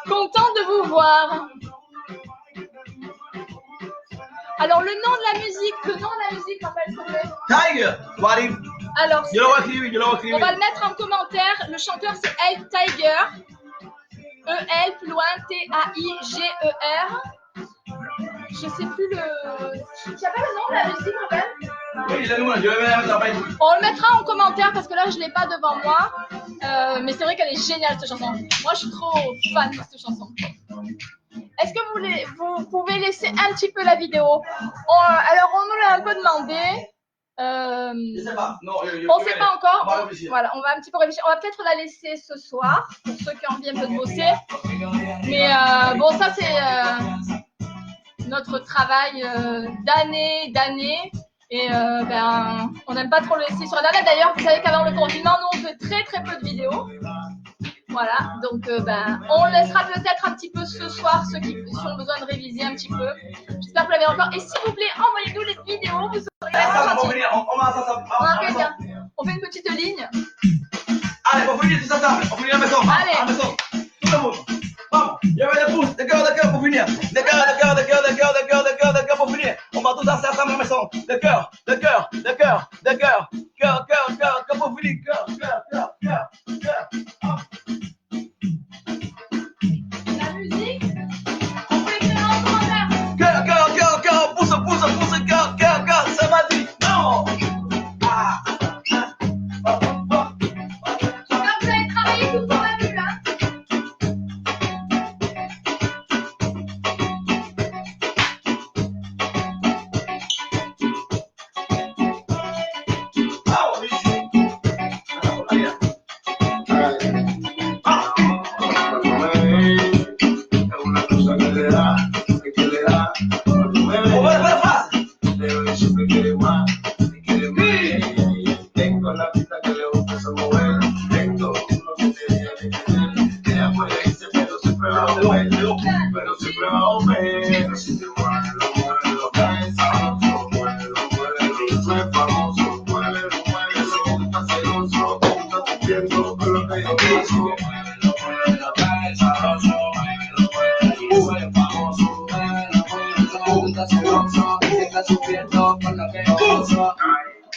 content de vous voir. Alors, le nom de la musique, rappelle, s'il te plaît. Tiger, Wally. Alors, Yo lo voy a escribir, yo lo voy a escribir. on va le mettre en commentaire. Le chanteur, c'est El Tiger. E-L, plus loin, T-A-I-G-E-R. Je sais plus le... Tu sais pas le nom de la musique, rappelle? Oui, le numéro, yo le voy a mettre après. On le mettra en commentaire parce que là, je ne l'ai pas devant moi. Mais c'est vrai qu'elle est géniale, cette chanson. Moi, je suis trop fan de cette chanson. Est-ce que vous pouvez laisser un petit peu la vidéo? Alors, on nous l'a un peu demandé. Je sais pas. Non, On ne sait pas encore. On va réfléchir. Voilà, on va un petit peu réfléchir. On va peut-être la laisser ce soir pour ceux qui ont envie un peu de bosser. Mais bon, ça, c'est notre travail d'année. Et on n'aime pas trop le laisser sur Internet. D'ailleurs, vous savez qu'avant le confinement, nous, on fait très très peu de vidéos. Voilà, donc on laissera peut-être un petit peu ce soir ceux qui ont besoin de réviser un petit peu. J'espère que vous l'avez encore. Et s'il vous plaît, envoyez-nous les vidéos. Vous serez on fait une petite ligne. Allez, pour finir tout ensemble. On finit la maison. Allez. À la maison. Tout le monde. Vamos. Il y avait des pouces. De cœur pour finir. De cœur pour finir. On va tous danser ensemble à la maison. De cœur pour finir. Cœur. La musique, on peut écrire en commentaire. Cœur, pousse, cœur, ça va dire. Non. J'espère que vous avez travaillé tout pour la vue, hein.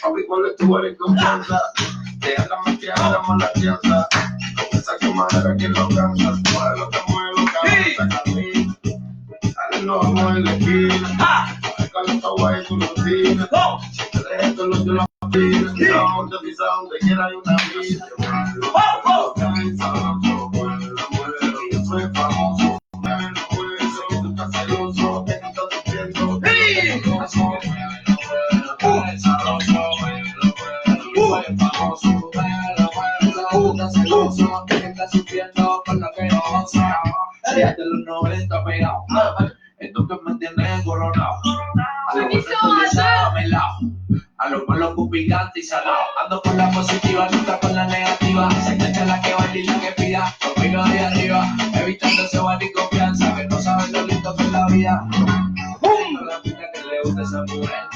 Papi, cuando tú eres confianza, deja la mentira, damos la fianza. Esa que manera que lo cansa, mueve, cabeza, camina. Dale, nos vamos en la esquina. Calenta guay tu rutina. Esto no te lo pide. Quizá donde quiera hay una vida. Yo soy famoso. Tú estás celoso, que tú estás sufriendo. De los 90 pegado, esto que me tiene coronado. A los a los malos picantes y salados. Ando con la positiva, nunca con la negativa. Se engancha la que baila y la que pida. Conmigo de arriba, evitando ese bar y confianza. Que no saben lo lindo que es la vida. La vida que le gusta esa mujer.